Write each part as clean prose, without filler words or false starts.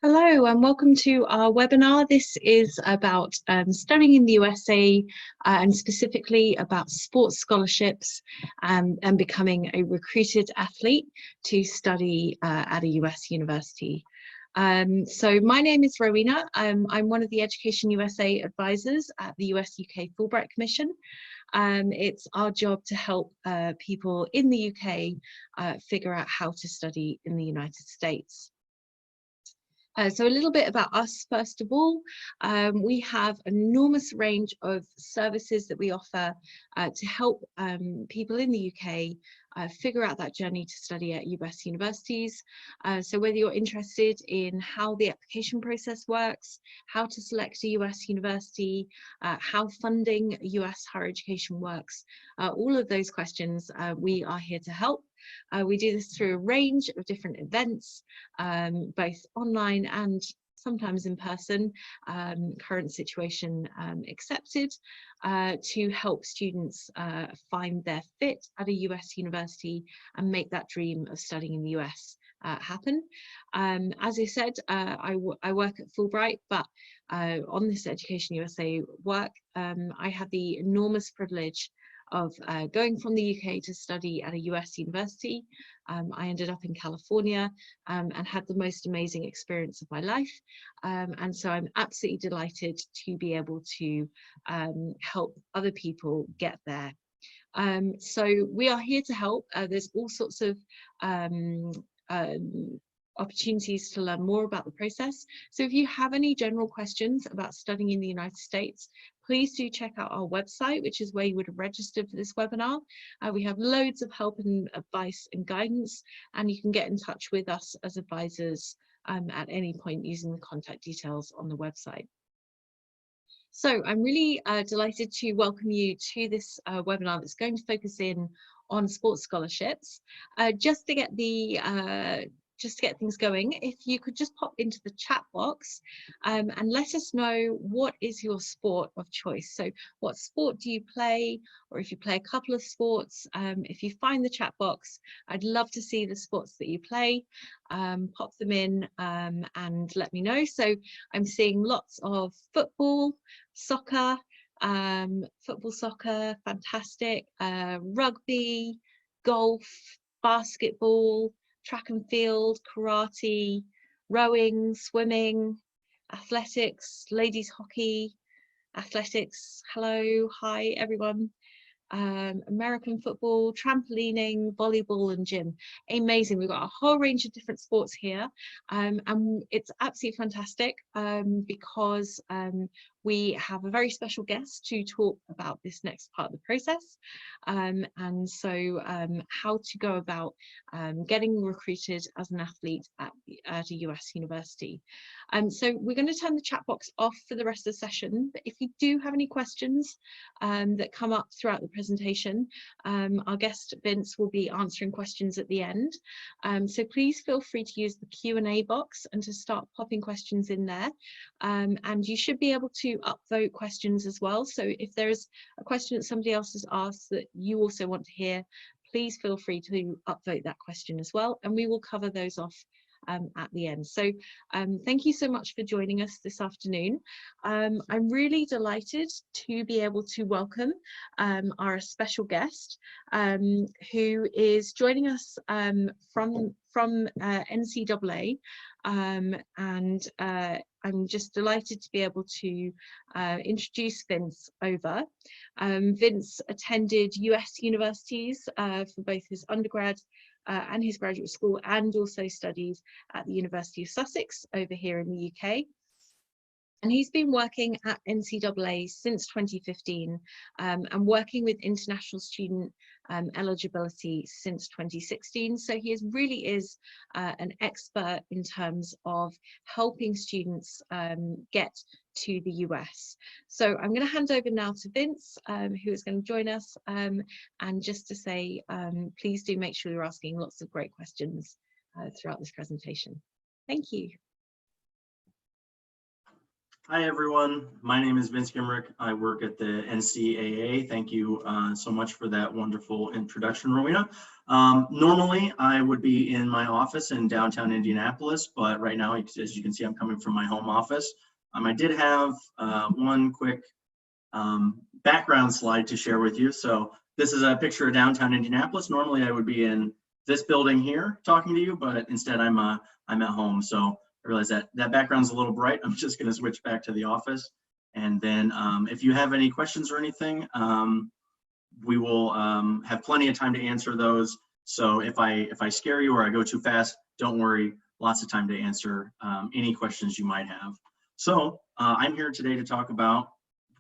Hello and welcome to our webinar. This is about studying in the USA and specifically about sports scholarships and becoming a recruited athlete to study at a US university. So my name is Rowena. I'm one of the Education USA advisors at the US-UK Fulbright Commission. It's our job to help people in the UK figure out how to study in the United States. So a little bit about us, first of all. We have an enormous range of services that we offer to help people in the UK figure out that journey to study at US universities. So whether you're interested in how the application process works, how to select a US university, how funding US higher education works, all of those questions, we are here to help. We do this through a range of different events, both online and sometimes in person, current situation accepted, to help students find their fit at a US university and make that dream of studying in the US happen. As I said, I work at Fulbright, but on this Education USA work, I had the enormous privilege of going from the UK to study at a US university. I ended up in California and had the most amazing experience of my life. And so I'm absolutely delighted to be able to help other people get there. So we are here to help. There's all sorts of opportunities to learn more about the process. So if you have any general questions about studying in the United States, please do check out our website, which is where you would have registered for this webinar. We have loads of help and advice and guidance, and you can get in touch with us as advisors at any point using the contact details on the website. So I'm really delighted to welcome you to this webinar that's going to focus in on sports scholarships. Just to get things going, if you could just pop into the chat box and let us know what is your sport of choice. So what sport do you play, or if you play a couple of sports, if you find the chat box, I'd love to see the sports that you play. Pop them in and let me know. So I'm seeing lots of football, soccer, soccer, fantastic, rugby, golf, basketball, track and field, karate, rowing, swimming, athletics, ladies hockey, athletics, hello, hi everyone, American football, trampolining, volleyball and gym. Amazing. We've got a whole range of different sports here, and it's absolutely fantastic because we have a very special guest to talk about this next part of the process, and so how to go about getting recruited as an athlete at a US university. So we're going to turn the chat box off for the rest of the session, but if you do have any questions that come up throughout the presentation, our guest Vince will be answering questions at the end. So please feel free to use the Q&A box and to start popping questions in there. And you should be able to upvote questions as well. So if there is a question that somebody else has asked that you also want to hear, please feel free to upvote that question as well, and we will cover those off at the end. So thank you so much for joining us this afternoon. I'm really delighted to be able to welcome our special guest who is joining us from NCAA, and I'm just delighted to be able to introduce Vince over. Vince attended US universities for both his undergrad and his graduate school, and also studied at the University of Sussex over here in the UK. And he's been working at NCAA since 2015 and working with international student eligibility since 2016. So he really is an expert in terms of helping students get to the US. So I'm going to hand over now to Vince, who is going to join us, and just to say, please do make sure you're asking lots of great questions throughout this presentation. Thank you. Hi, everyone. My name is Vince Gimrick. I work at the NCAA. Thank you so much for that wonderful introduction, Rowena. Normally, I would be in my office in downtown Indianapolis, but right now, as you can see, I'm coming from my home office. I did have one quick background slide to share with you. So this is a picture of downtown Indianapolis. Normally, I would be in this building here talking to you, but instead I'm at home. So I realize that background's a little bright. I'm just going to switch back to the office. And then if you have any questions or anything, we will have plenty of time to answer those. So if I scare you or I go too fast, don't worry, lots of time to answer any questions you might have. So I'm here today to talk about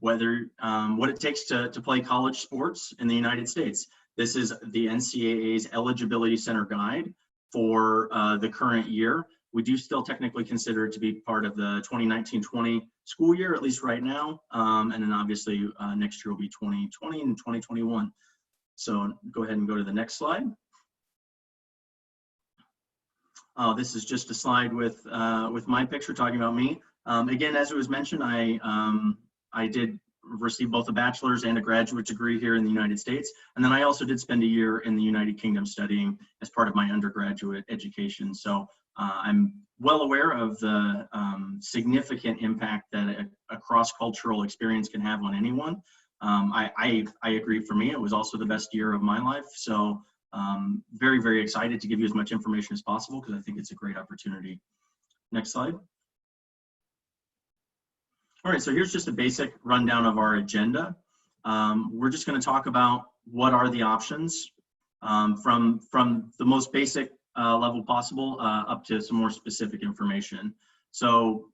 whether what it takes to play college sports in the United States. This is the NCAA's Eligibility Center Guide for the current year. We do still technically consider it to be part of the 2019-20 school year, at least right now. And then obviously next year will be 2020 and 2021. So go ahead and go to the next slide. This is just a slide with my picture talking about me. Again, as it was mentioned, I did receive both a bachelor's and a graduate degree here in the United States. And then I also did spend a year in the United Kingdom studying as part of my undergraduate education. So I'm well aware of the significant impact that a cross-cultural experience can have on anyone. I agree, for me, it was also the best year of my life. So very, very excited to give you as much information as possible because I think it's a great opportunity. Next slide. All right, so here's just a basic rundown of our agenda. We're just going to talk about what are the options from the most basic level possible up to some more specific information. So,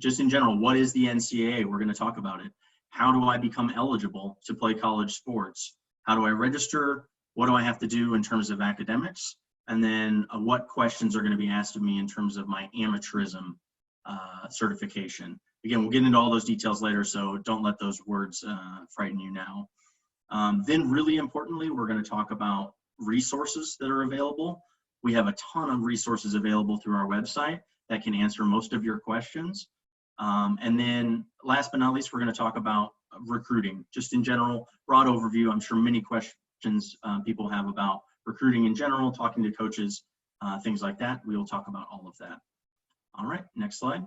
just in general, what is the NCAA? We're going to talk about it. How do I become eligible to play college sports? How do I register? What do I have to do in terms of academics? And then what questions are going to be asked of me in terms of my amateurism certification? Again, we'll get into all those details later, so don't let those words frighten you now. Then really importantly, we're going to talk about resources that are available. We have a ton of resources available through our website that can answer most of your questions. And then last but not least, we're going to talk about recruiting, just in general, broad overview. I'm sure many questions people have about recruiting in general, talking to coaches, things like that. We will talk about all of that. All right, next slide.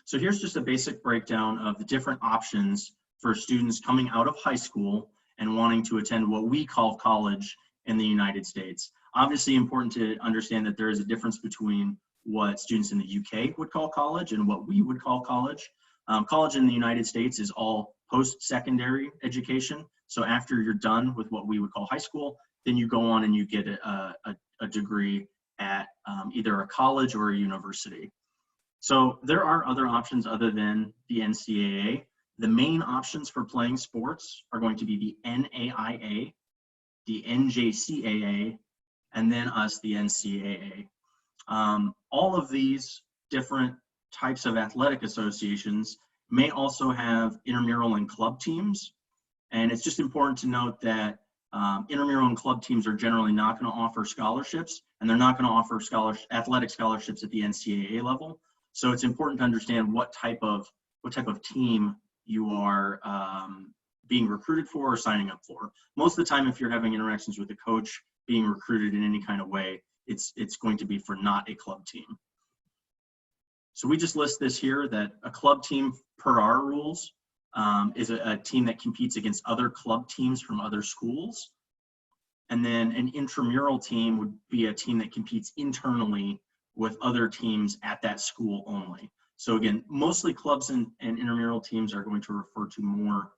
So here's just a basic breakdown of the different options for students coming out of high school and wanting to attend what we call college in the United States. Obviously important to understand that there is a difference between what students in the UK would call college and what we would call college. College in the United States is all post-secondary education. So after you're done with what we would call high school, then you go on and you get a degree at either a college or a university. So there are other options other than the NCAA. The main options for playing sports are going to be the NAIA, the NJCAA, and then us, the NCAA. All of these different types of athletic associations may also have intramural and club teams. And it's just important to note that intramural and club teams are generally not going to offer scholarships, and they're not going to offer athletic scholarships at the NCAA level. So it's important to understand what type of team you are being recruited for or signing up for. Most of the time, if you're having interactions with a coach being recruited in any kind of way, it's going to be for not a club team. So we just list this here that a club team per our rules is a team that competes against other club teams from other schools. And then an intramural team would be a team that competes internally with other teams at that school only. So again, mostly clubs and intramural teams are going to refer to more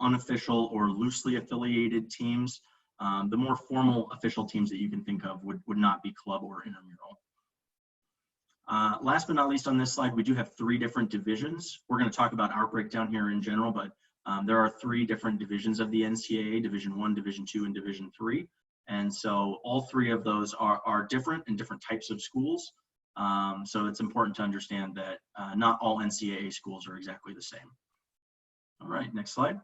unofficial or loosely affiliated teams. The more formal official teams that you can think of would not be club or intramural. Last but not least on this slide, we do have 3 different divisions. We're going to talk about our breakdown here in general, but there are 3 different divisions of the NCAA, Division 1, Division 2, and Division 3. And so all 3 of those are different in different types of schools. So it's important to understand that not all NCAA schools are exactly the same. All right, next slide.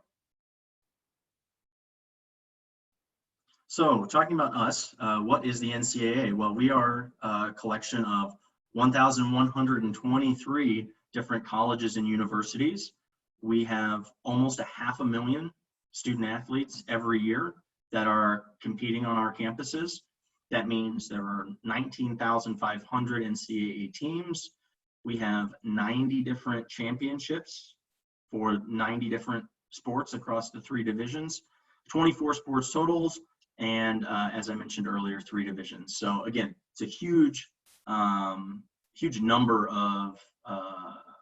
So talking about us, what is the NCAA? Well, we are a collection of 1,123 different colleges and universities. We have almost 500,000 student athletes every year that are competing on our campuses. That means there are 19,500 NCAA teams. We have 90 different championships for 90 different sports across the 3 divisions, 24 sports totals, and as I mentioned earlier, 3 divisions. So again, it's a huge number of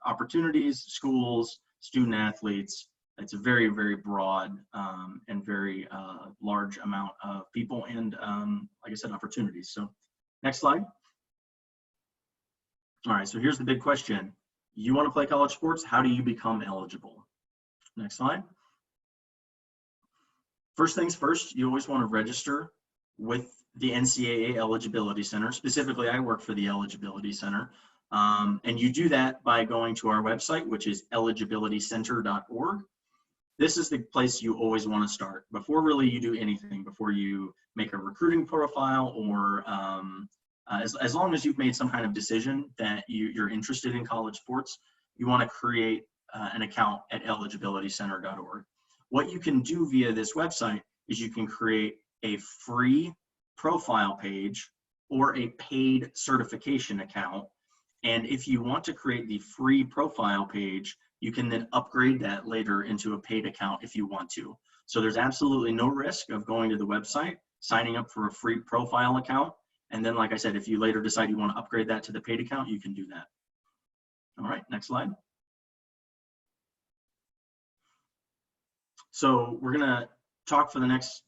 opportunities, schools, student athletes. It's a very, very broad and very large amount of people and, like I said, opportunities. So next slide. All right, so here's the big question. You want to play college sports? How do you become eligible? Next slide. First things first, you always want to register with the NCAA Eligibility Center. Specifically, I work for the Eligibility Center. And you do that by going to our website, which is eligibilitycenter.org. This is the place you always want to start before really you do anything, before you make a recruiting profile or as long as you've made some kind of decision that you're interested in college sports, you want to create an account at eligibilitycenter.org. What you can do via this website is you can create a free profile page or a paid certification account. And if you want to create the free profile page, you can then upgrade that later into a paid account if you want to. So there's absolutely no risk of going to the website, signing up for a free profile account. And then, like I said, if you later decide you want to upgrade that to the paid account, you can do that. All right, next slide. So we're going to talk for the next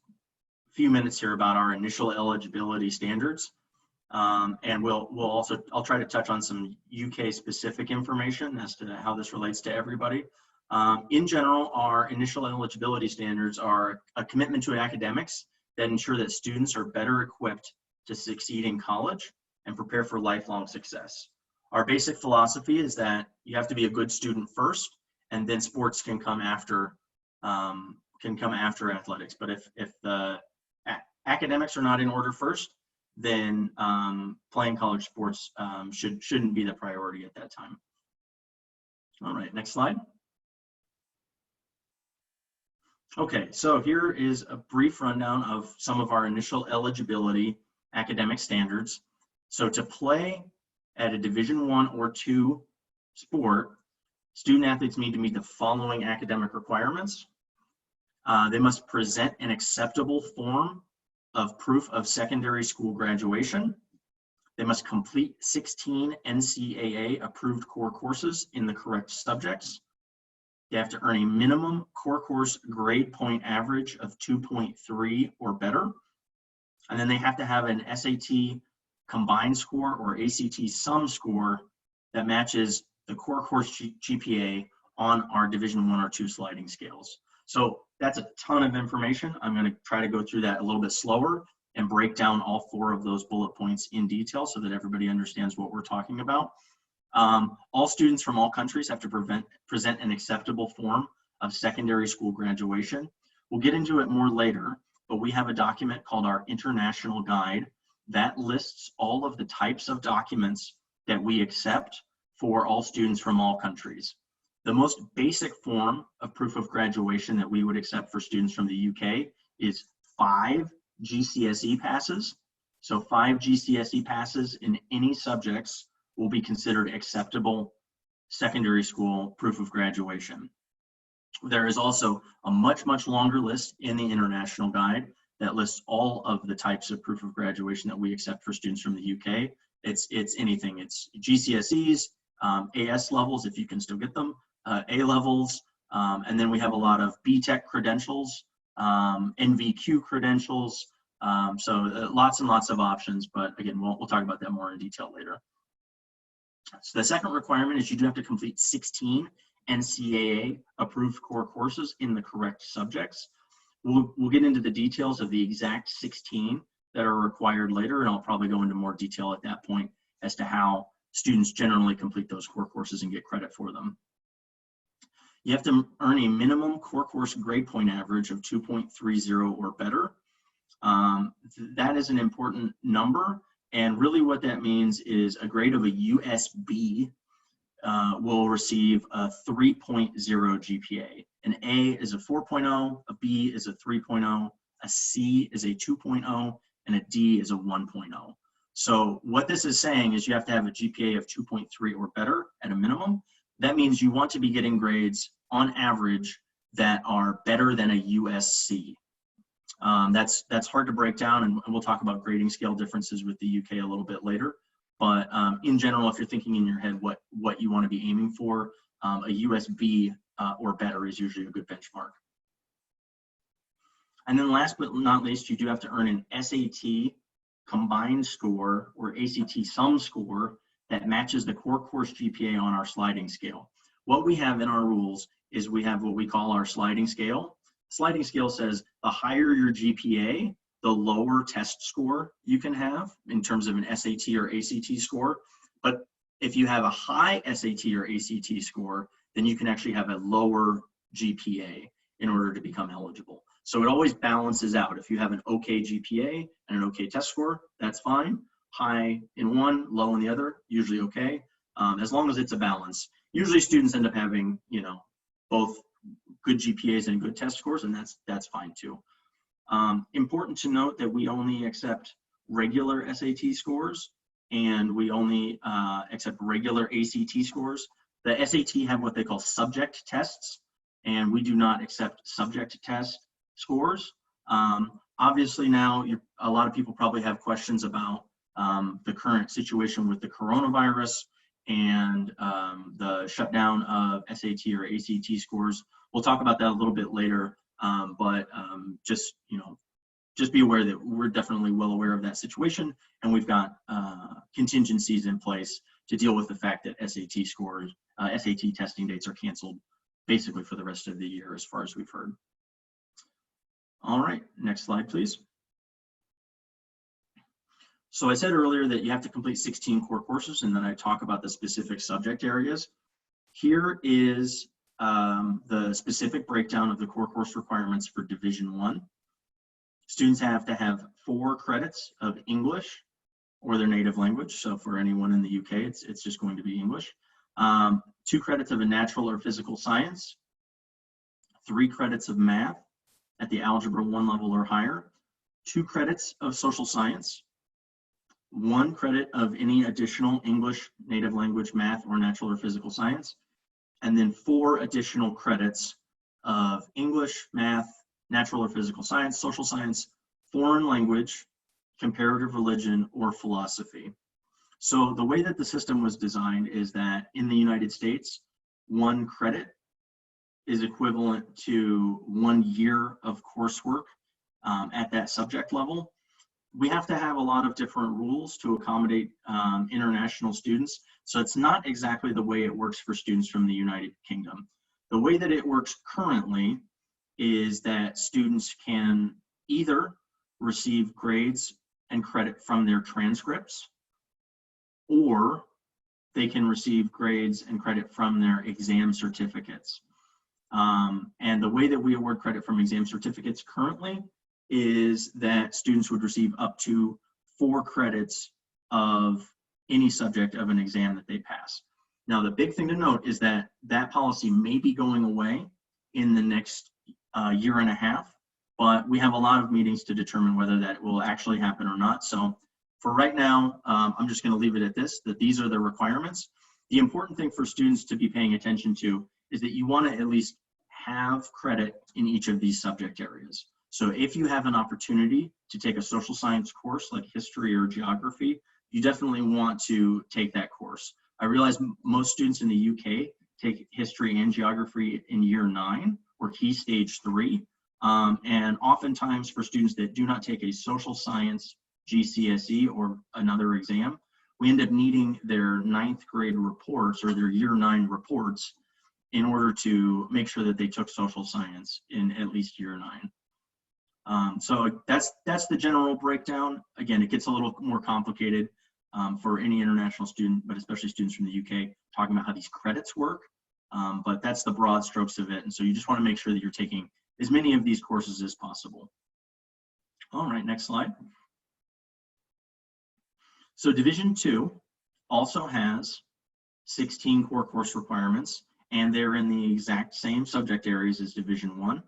few minutes here about our initial eligibility standards. And I'll try to touch on some UK specific information as to how this relates to everybody. In general, our initial eligibility standards are a commitment to academics that ensure that students are better equipped to succeed in college and prepare for lifelong success. Our basic philosophy is that you have to be a good student first, and then sports can come after athletics. But if the academics are not in order first, then playing college sports shouldn't be the priority at that time. All right, next slide. Okay, so here is a brief rundown of some of our initial eligibility academic standards. So to play at a Division I or II sport, student athletes need to meet the following academic requirements. They must present an acceptable form of proof of secondary school graduation. They must complete 16 NCAA approved core courses in the correct subjects. They have to earn a minimum core course grade point average of 2.3 or better. And then they have to have an SAT combined score or ACT sum score that matches the core course GPA on our Division I or II sliding scales. So that's a ton of information. I'm going to try to go through that a little bit slower and break down all 4 of those bullet points in detail so that everybody understands what we're talking about. All students from all countries have to present an acceptable form of secondary school graduation. We'll get into it more later, but we have a document called our International Guide that lists all of the types of documents that we accept for all students from all countries. The most basic form of proof of graduation that we would accept for students from the UK is 5 GCSE passes. So 5 GCSE passes in any subjects will be considered acceptable secondary school proof of graduation. There is also a much, much longer list in the International Guide that lists all of the types of proof of graduation that we accept for students from the UK. It's anything. It's GCSEs, AS levels, if you can still get them, A levels, and then we have a lot of BTEC credentials, NVQ credentials, so lots and lots of options, but again, we'll talk about that more in detail later. So the second requirement is you do have to complete 16 NCAA approved core courses in the correct subjects. We'll get into the details of the exact 16 that are required later, and I'll probably go into more detail at that point as to how students generally complete those core courses and get credit for them. You have to earn a minimum core course grade point average of 2.30 or better. That is an important number And really what that means is a grade of a USB will receive a 3.0 GPA. An A is a 4.0, a B is a 3.0, a C is a 2.0, and a D is a 1.0. So what this is saying is you have to have a GPA of 2.3 or better at a minimum. That means you want to be getting grades on average that are better than a USC. That's hard to break down, and we'll talk about grading scale differences with the UK a little bit later. But in general, if you're thinking in your head what you want to be aiming for, a USB or better is usually a good benchmark. And then last but not least, you do have to earn an SAT combined score or ACT sum score that matches the core course GPA on our sliding scale. What we have in our rules is we have what we call our sliding scale. Sliding scale says the higher your GPA, the lower test score you can have in terms of an SAT or ACT score. But if you have a high SAT or ACT score, then you can actually have a lower GPA in order to become eligible. So it always balances out. If you have an okay GPA and an okay test score, that's fine. High in one, low in the other, usually okay, as long as it's a balance. Usually students end up having, you know, both good GPAs and good test scores, and that's fine too. Important to note that we only accept regular SAT scores, and we only accept regular ACT scores. The SAT have what they call subject tests, and we do not accept subject test scores. Obviously now, a lot of people probably have questions about the current situation with the coronavirus and the shutdown of SAT or ACT scores. We'll talk about that a little bit later, but just be aware that we're definitely well aware of that situation, and we've got contingencies in place to deal with the fact that SAT scores, SAT testing dates are canceled basically for the rest of the year, as far as we've heard. All right, next slide, please. So I said earlier that you have to complete 16 core courses, and then I talk about the specific subject areas. Here is the specific breakdown of the core course requirements for Division 1. Students have to have 4 credits of English or their native language. So for anyone in the UK, it's just going to be English. 2 credits of a natural or physical science, 3 credits of math at the Algebra 1 level or higher, 2 credits of social science, 1 credit of any additional English, native language, math, or natural or physical science, and then 4 additional credits of English, math, natural or physical science, social science, foreign language, comparative religion, or philosophy. So the way that the system was designed is that in the United States, 1 credit is equivalent to 1 year of coursework at that subject level. We have to have a lot of different rules to accommodate international students. So it's not exactly the way it works for students from the United Kingdom. The way that it works currently is that students can either receive grades and credit from their transcripts, or they can receive grades and credit from their exam certificates. And the way that we award credit from exam certificates currently is that students would receive up to 4 credits of any subject of an exam that they pass. Now, the big thing to note is that that policy may be going away in the next year and a half, but we have a lot of meetings to determine whether that will actually happen or not. So for right now, I'm just going to leave it at this, that these are the requirements. The important thing for students to be paying attention to is that you want to at least have credit in each of these subject areas. So if you have an opportunity to take a social science course like history or geography, you definitely want to take that course. I realize most students in the UK take history and geography in year 9 or key stage 3. And oftentimes for students that do not take a social science GCSE or another exam, we end up needing their 9th grade reports or their year 9 reports in order to make sure that they took social science in at least year 9. So that's the general breakdown. Again, it gets a little more complicated for any international student, but especially students from the UK, talking about how these credits work. But that's the broad strokes of it. And so you just want to make sure that you're taking as many of these courses as possible. All right, next slide. So Division II also has 16 core course requirements, and they're in the exact same subject areas as Division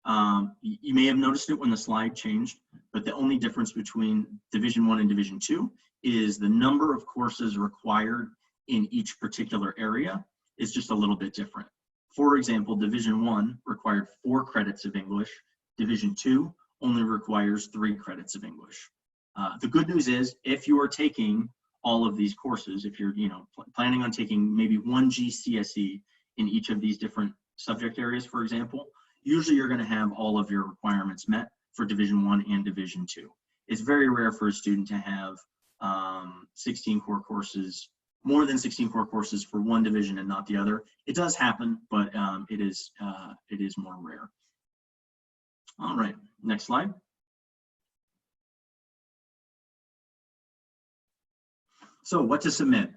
I. You may have noticed it when the slide changed, but the only difference between Division I and Division II is the number of courses required in each particular area is just a little bit different. For example, Division I required 4 credits of English. Division II only requires 3 credits of English. The good news is, if you are taking all of these courses, if you're planning on taking maybe 1 GCSE in each of these different subject areas, for example, usually you're going to have all of your requirements met for Division I and Division II. It's very rare for a student to have 16 core courses, more than 16 core courses for one division and not the other. It does happen, but it is more rare. All right, next slide. So what to submit?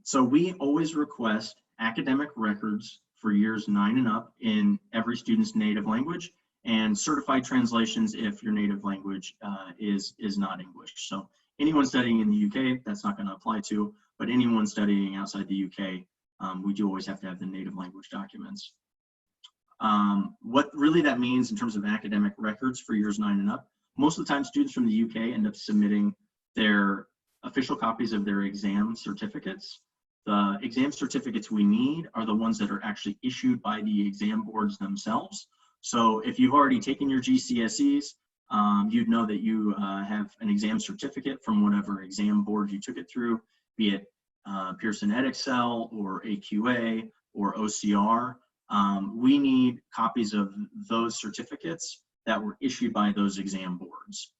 So we always request academic records for years 9 and up in every student's native language, and certified translations if your native language is not English. So anyone studying in the UK, that's not going to apply to, but anyone studying outside the UK, we do always have to have the native language documents. What really that means in terms of academic records for years 9 and up, most of the time students from the UK end up submitting their official copies of their exam certificates. The exam certificates we need are the ones that are actually issued by the exam boards themselves. So if you've already taken your GCSEs, you'd know that you have an exam certificate from whatever exam board you took it through, be it Pearson Edexcel or AQA or OCR. We need copies of those certificates that were issued by those exam boards.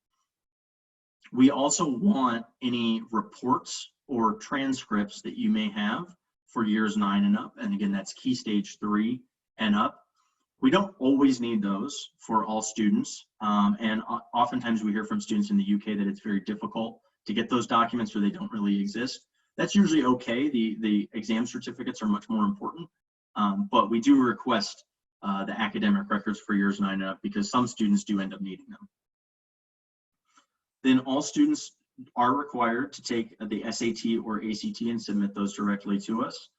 We also want any reports or transcripts that you may have for years 9 and up. And again, that's Key Stage 3 and up. We don't always need those for all students. And oftentimes we hear from students in the UK that it's very difficult to get those documents or they don't really exist. That's usually okay. The exam certificates are much more important. But we do request the academic records for years 9 and up because some students do end up needing them. Then all students are required to take the SAT or ACT and submit those directly to us.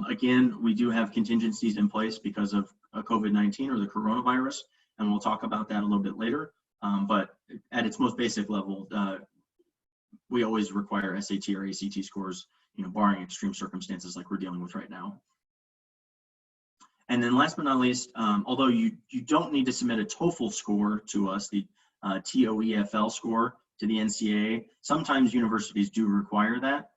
Again, we do have contingencies in place because of COVID-19 or the coronavirus, and we'll talk about that a little bit later. But at its most basic level, we always require SAT or ACT scores, barring extreme circumstances like we're dealing with right now. And then last but not least, although you don't need to submit a TOEFL score to us, the TOEFL score to the NCAA, sometimes universities do require that.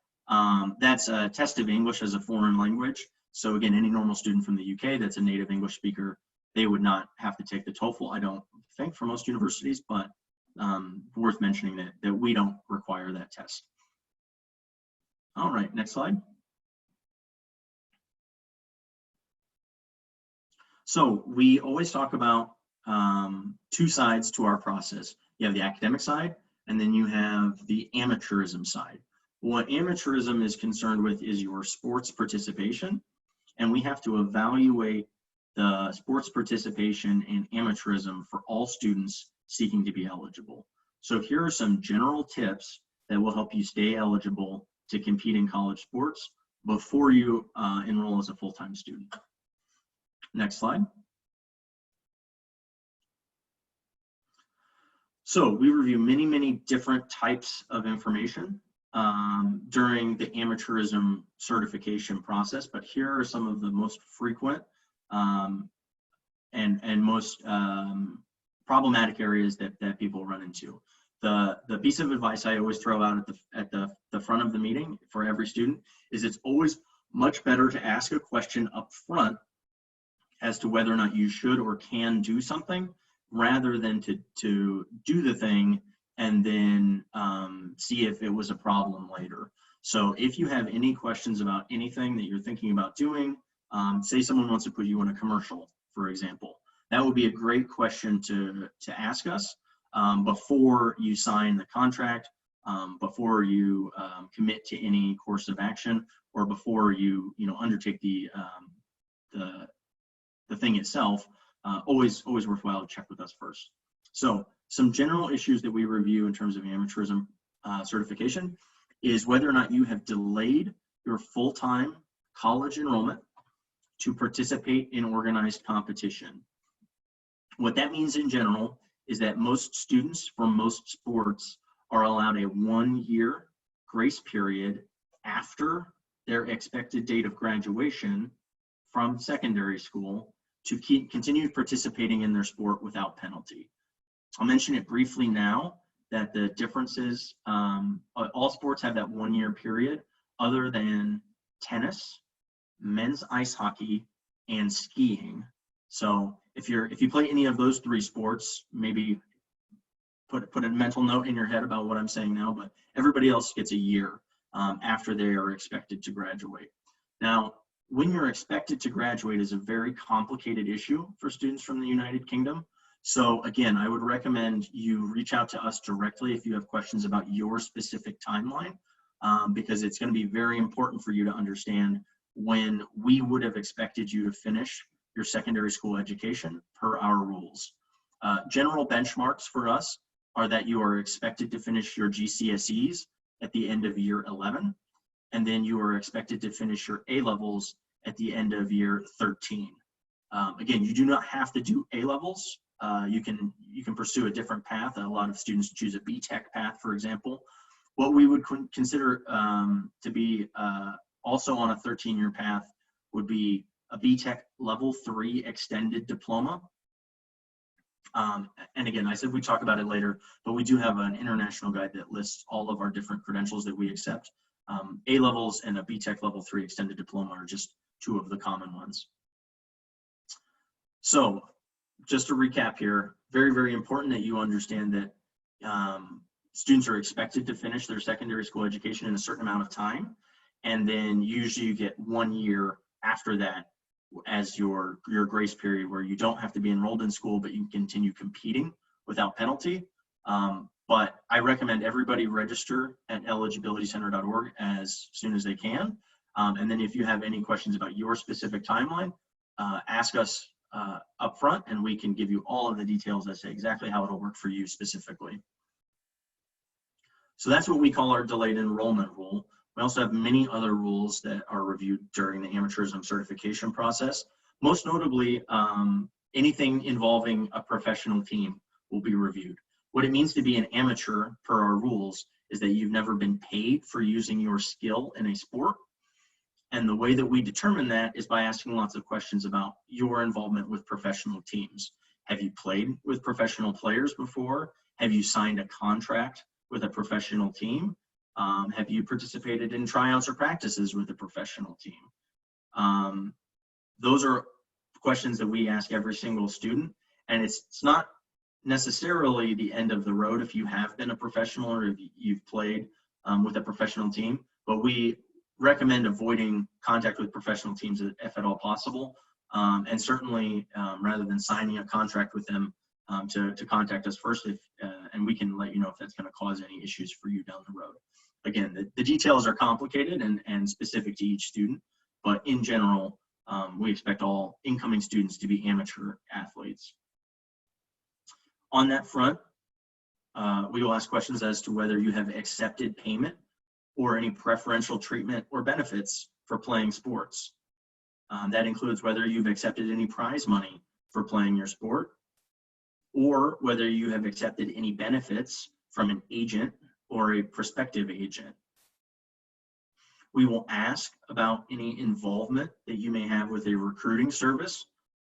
That's a test of English as a foreign language. So again, any normal student from the UK that's a native English speaker, they would not have to take the TOEFL, I don't think, for most universities, but worth mentioning that we don't require that test. All right, next slide. So we always talk about 2 sides to our process. You have the academic side, and then you have the amateurism side. What amateurism is concerned with is your sports participation, and we have to evaluate the sports participation and amateurism for all students seeking to be eligible. So here are some general tips that will help you stay eligible to compete in college sports before you enroll as a full-time student. Next slide. So we review many different types of information during the amateurism certification process, but here are some of the most frequent and most problematic areas that people run into. The piece of advice I always throw out at the front of the meeting for every student is it's always much better to ask a question up front as to whether or not you should or can do something, rather than to do the thing and then see if it was a problem later. So if you have any questions about anything that you're thinking about doing, say someone wants to put you in a commercial, for example, that would be a great question to ask us before you sign the contract, before you commit to any course of action, or before you undertake the thing itself. Always worthwhile to check with us first. So some general issues that we review in terms of amateurism certification is whether or not you have delayed your full-time college enrollment to participate in organized competition. What that means in general is that most students for most sports are allowed a 1-year grace period after their expected date of graduation from secondary school to continue participating in their sport without penalty. I'll mention it briefly now that the differences, all sports have that 1-year period other than tennis, men's ice hockey, and skiing. So if you play any of those 3 sports, maybe put a mental note in your head about what I'm saying now, but everybody else gets a year after they are expected to graduate. Now, when you're expected to graduate is a very complicated issue for students from the United Kingdom. So again, I would recommend you reach out to us directly if you have questions about your specific timeline, because it's going to be very important for you to understand when we would have expected you to finish your secondary school education per our rules. General benchmarks for us are that you are expected to finish your GCSEs at the end of year 11, and then you are expected to finish your A-levels at the end of year 13. Again, you do not have to do A-levels. You can pursue a different path. A lot of students choose a BTech path, for example. What we would consider to be also on a 13-year path would be a BTech level 3 extended diploma. And again, I said we'd talk about it later, but we do have an international guide that lists all of our different credentials that we accept. A-levels and a BTech level 3 extended diploma are just 2 of the common ones. So just to recap here, very, very important that you understand that students are expected to finish their secondary school education in a certain amount of time. And then usually you get 1 year after that as your grace period where you don't have to be enrolled in school, but you can continue competing without penalty. But I recommend everybody register at eligibilitycenter.org as soon as they can. And then if you have any questions about your specific timeline, ask us up front and we can give you all of the details that say exactly how it'll work for you specifically. So that's what we call our delayed enrollment rule. We also have many other rules that are reviewed during the amateurism certification process. Most notably, anything involving a professional team will be reviewed. What it means to be an amateur per our rules is that you've never been paid for using your skill in a sport. And the way that we determine that is by asking lots of questions about your involvement with professional teams. Have you played with professional players before? Have you signed a contract with a professional team? Have you participated in tryouts or practices with a professional team? Those are questions that we ask every single student, and it's not necessarily the end of the road if you have been a professional or if you've played with a professional team, but we recommend avoiding contact with professional teams if at all possible, and certainly rather than signing a contract with them, to contact us first, and we can let you know if that's going to cause any issues for you down the road. Again, the details are complicated and specific to each student, but in general, we expect all incoming students to be amateur athletes. On that front, we will ask questions as to whether you have accepted payment or any preferential treatment or benefits for playing sports. That includes whether you've accepted any prize money for playing your sport, or whether you have accepted any benefits from an agent or a prospective agent. We will ask about any involvement that you may have with a recruiting service,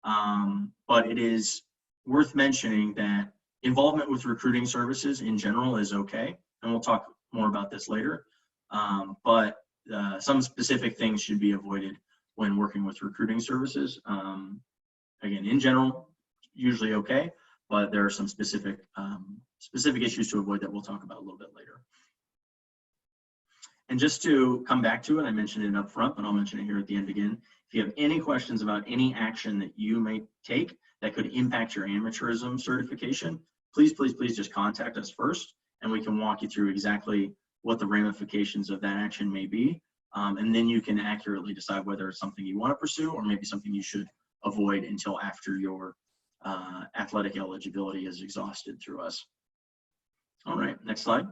but it is worth mentioning that involvement with recruiting services in general is okay, and we'll talk more about this later, but some specific things should be avoided when working with recruiting services. Again, in general, usually okay, but there are some specific issues to avoid that we'll talk about a little bit later. And just to come back to it, I mentioned it up front, but I'll mention it here at the end again. If you have any questions about any action that you may take that could impact your amateurism certification, please, please, please just contact us first, and we can walk you through exactly what the ramifications of that action may be. And then you can accurately decide whether it's something you want to pursue or maybe something you should avoid until after your athletic eligibility is exhausted through us. All right, next slide.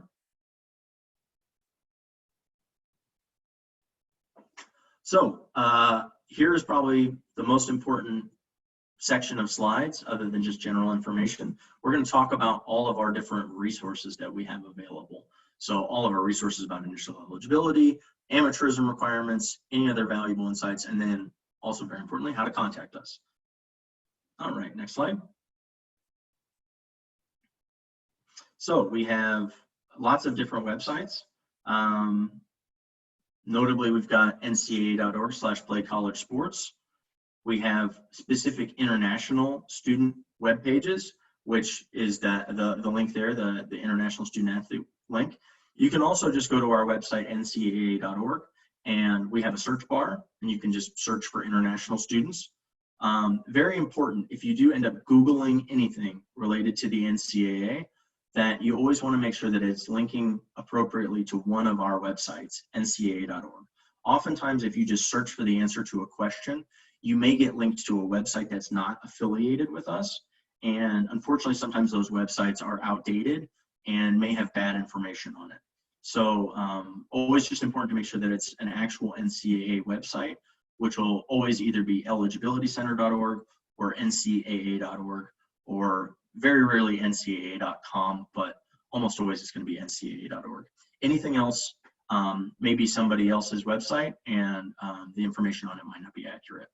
So here is probably the most important section of slides, other than just general information. We're going to talk about all of our different resources that we have available. So all of our resources about initial eligibility, amateurism requirements, any other valuable insights, and then also very importantly, how to contact us. All right, next slide. So we have lots of different websites. Notably, we've got ncaa.org/playcollegesports. We have specific international student web pages, which is the link there, the International Student Athlete link. You can also just go to our website, ncaa.org, and we have a search bar, and you can just search for international students. Very important, if you do end up Googling anything related to the NCAA, that you always want to make sure that it's linking appropriately to one of our websites, ncaa.org. Oftentimes, if you just search for the answer to a question, you may get linked to a website that's not affiliated with us. And unfortunately, sometimes those websites are outdated and may have bad information on it. So always just important to make sure that it's an actual NCAA website, which will always either be eligibilitycenter.org or ncaa.org, or very rarely ncaa.com, but almost always it's going to be ncaa.org. Anything else may be somebody else's website, and the information on it might not be accurate.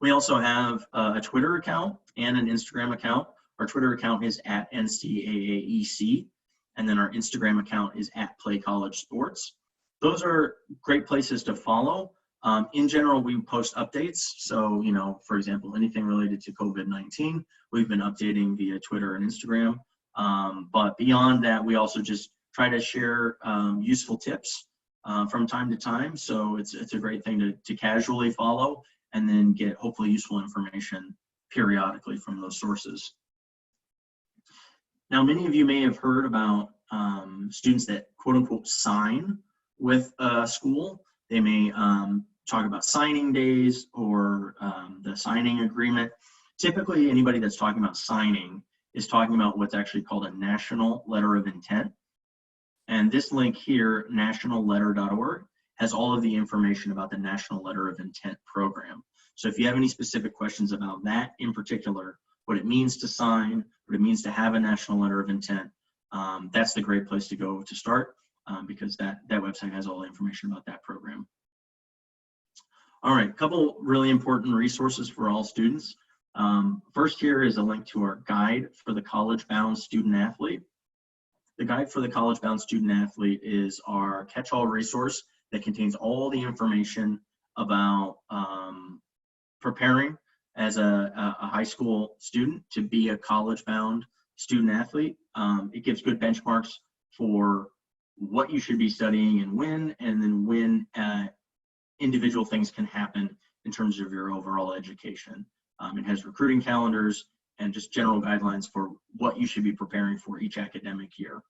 We also have a Twitter account and an Instagram account. Our Twitter account is @NCAAEC, and then our Instagram account is @PlayCollegeSports. Those are great places to follow. In general, we post updates. So, you know, for example, anything related to COVID-19, we've been updating via Twitter and Instagram. But beyond that, we also just try to share useful tips from time to time. So it's a great thing to casually follow and then get hopefully useful information periodically from those sources. Now, many of you may have heard about students that quote unquote sign with a school. They may talk about signing days or the signing agreement. Typically, anybody that's talking about signing is talking about what's actually called a national letter of intent. And this link here, nationalletter.org, has all of the information about the National Letter of Intent program. So if you have any specific questions about that in particular, what it means to sign, what it means to have a National Letter of Intent, that's the great place to go to start, because that website has all the information about that program. All right, a couple really important resources for all students. First here is a link to our guide for the college-bound student athlete. The guide for the college-bound student athlete is our catch-all resource that contains all the information about preparing as a high school student to be a college-bound student athlete. It gives good benchmarks for what you should be studying and then when individual things can happen in terms of your overall education. It has recruiting calendars and just general guidelines for what you should be preparing for each academic year.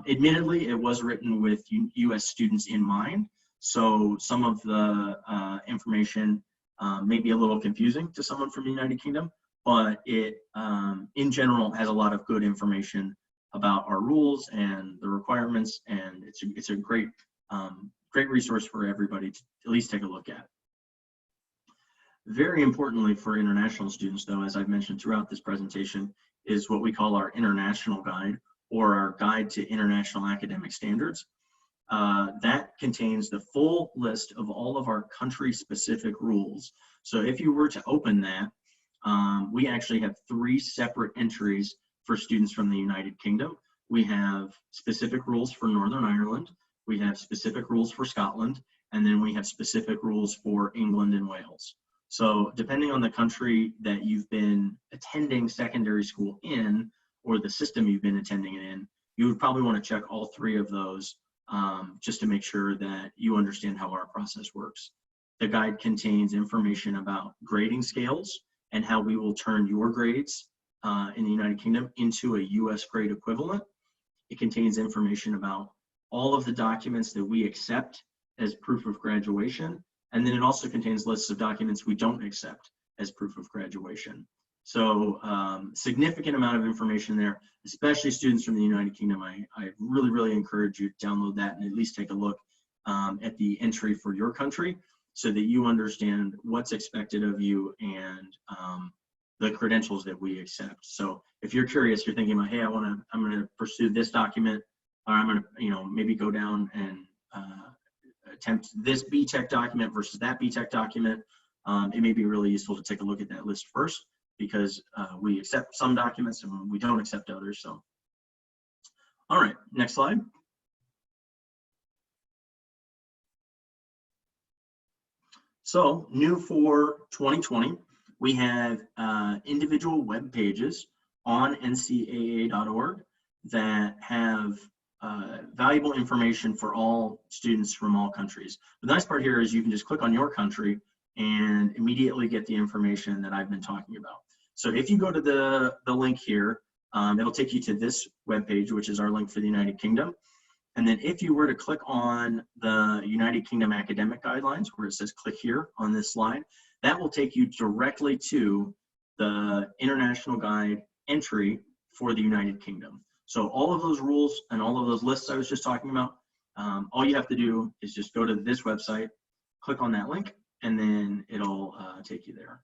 Admittedly, it was written with U.S. students in mind, so some of the information may be a little confusing to someone from the United Kingdom, but it, in general, has a lot of good information about our rules and the requirements, and it's a great resource for everybody to at least take a look at. Very importantly for international students, though, as I've mentioned throughout this presentation, is what we call our international guide, or our guide to international academic standards. That contains the full list of all of our country-specific rules. So if you were to open that, we actually have 3 separate entries for students from the United Kingdom. We have specific rules for Northern Ireland, we have specific rules for Scotland, and then we have specific rules for England and Wales. So depending on the country that you've been attending secondary school in, or the system you've been attending it in, you would probably want to check all 3 of those just to make sure that you understand how our process works. The guide contains information about grading scales and how we will turn your grades in the United Kingdom into a US grade equivalent. It contains information about all of the documents that we accept as proof of graduation, and then it also contains lists of documents we don't accept as proof of graduation. So significant amount of information there, especially students from the United Kingdom. I really, really encourage you to download that and at least take a look at the entry for your country, so that you understand what's expected of you and the credentials that we accept. So if you're curious, you're thinking about, hey, I'm going to pursue this document, or I'm going to, maybe go down and attempt this BTech document versus that BTech document, it may be really useful to take a look at that list first, because we accept some documents and we don't accept others. So, all right, next slide. So new for 2020, we have individual web pages on ncaa.org that have valuable information for all students from all countries. The nice part here is you can just click on your country and immediately get the information that I've been talking about. So if you go to the link here, it'll take you to this web page, which is our link for the United Kingdom. And then if you were to click on the United Kingdom academic guidelines, where it says click here on this slide, that will take you directly to the international guide entry for the United Kingdom. So all of those rules and all of those lists I was just talking about, all you have to do is just go to this website, click on that link, and then it'll take you there.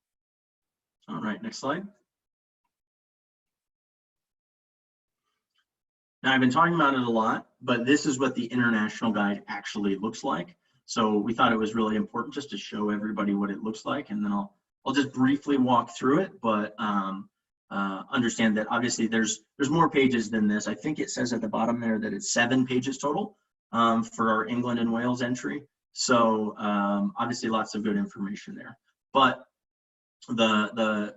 All right, next slide. Now, I've been talking about it a lot, but this is what the international guide actually looks like. So we thought it was really important just to show everybody what it looks like, and then I'll just briefly walk through it, but understand that obviously there's more pages than this. I think it says at the bottom there that it's 7 pages total for our England and Wales entry. So obviously lots of good information there. But the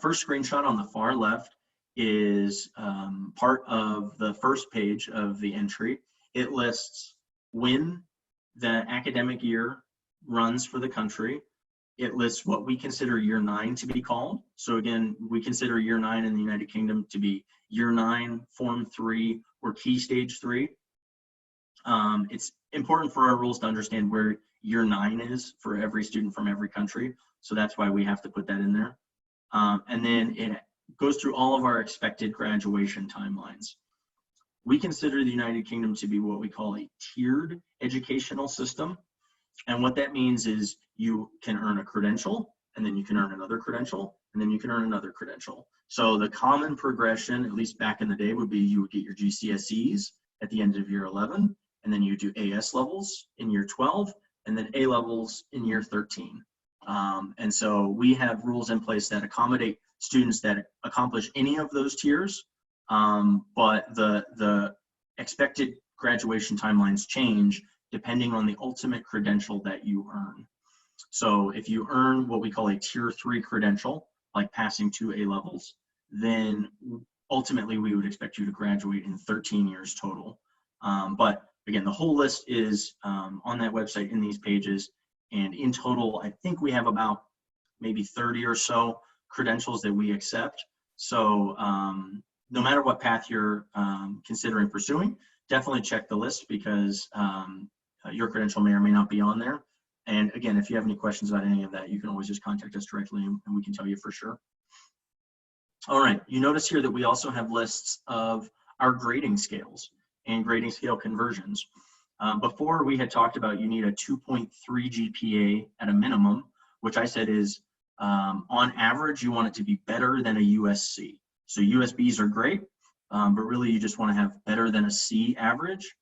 first screenshot on the far left is part of the first page of the entry. It lists when the academic year runs for the country. It lists what we consider year 9 to be called. So again, we consider year 9 in the United Kingdom to be year 9, form 3, or key stage 3. It's important for our rules to understand where year 9 is for every student from every country. So that's why we have to put that in there. And then it goes through all of our expected graduation timelines. We consider the United Kingdom to be what we call a tiered educational system. And what that means is you can earn a credential, and then you can earn another credential, and then you can earn another credential. So the common progression, at least back in the day, would be you would get your GCSEs at the end of year 11, and then you do AS levels in year 12, and then A levels in year 13. And so we have rules in place that accommodate students that accomplish any of those tiers, but the expected graduation timelines change depending on the ultimate credential that you earn. So if you earn what we call a tier 3 credential, like passing 2 A levels, then ultimately we would expect you to graduate in 13 years total. But again, the whole list is on that website in these pages. And in total, I think we have about maybe 30 or so credentials that we accept. So no matter what path you're considering pursuing, definitely check the list, because your credential may or may not be on there. And again, if you have any questions about any of that, you can always just contact us directly and we can tell you for sure. All right, you notice here that we also have lists of our grading scales and grading scale conversions. Before we had talked about you need a 2.3 GPA at a minimum, which I said is on average, you want it to be better than a USC. So USBs are great, but really you just want to have better than a C average.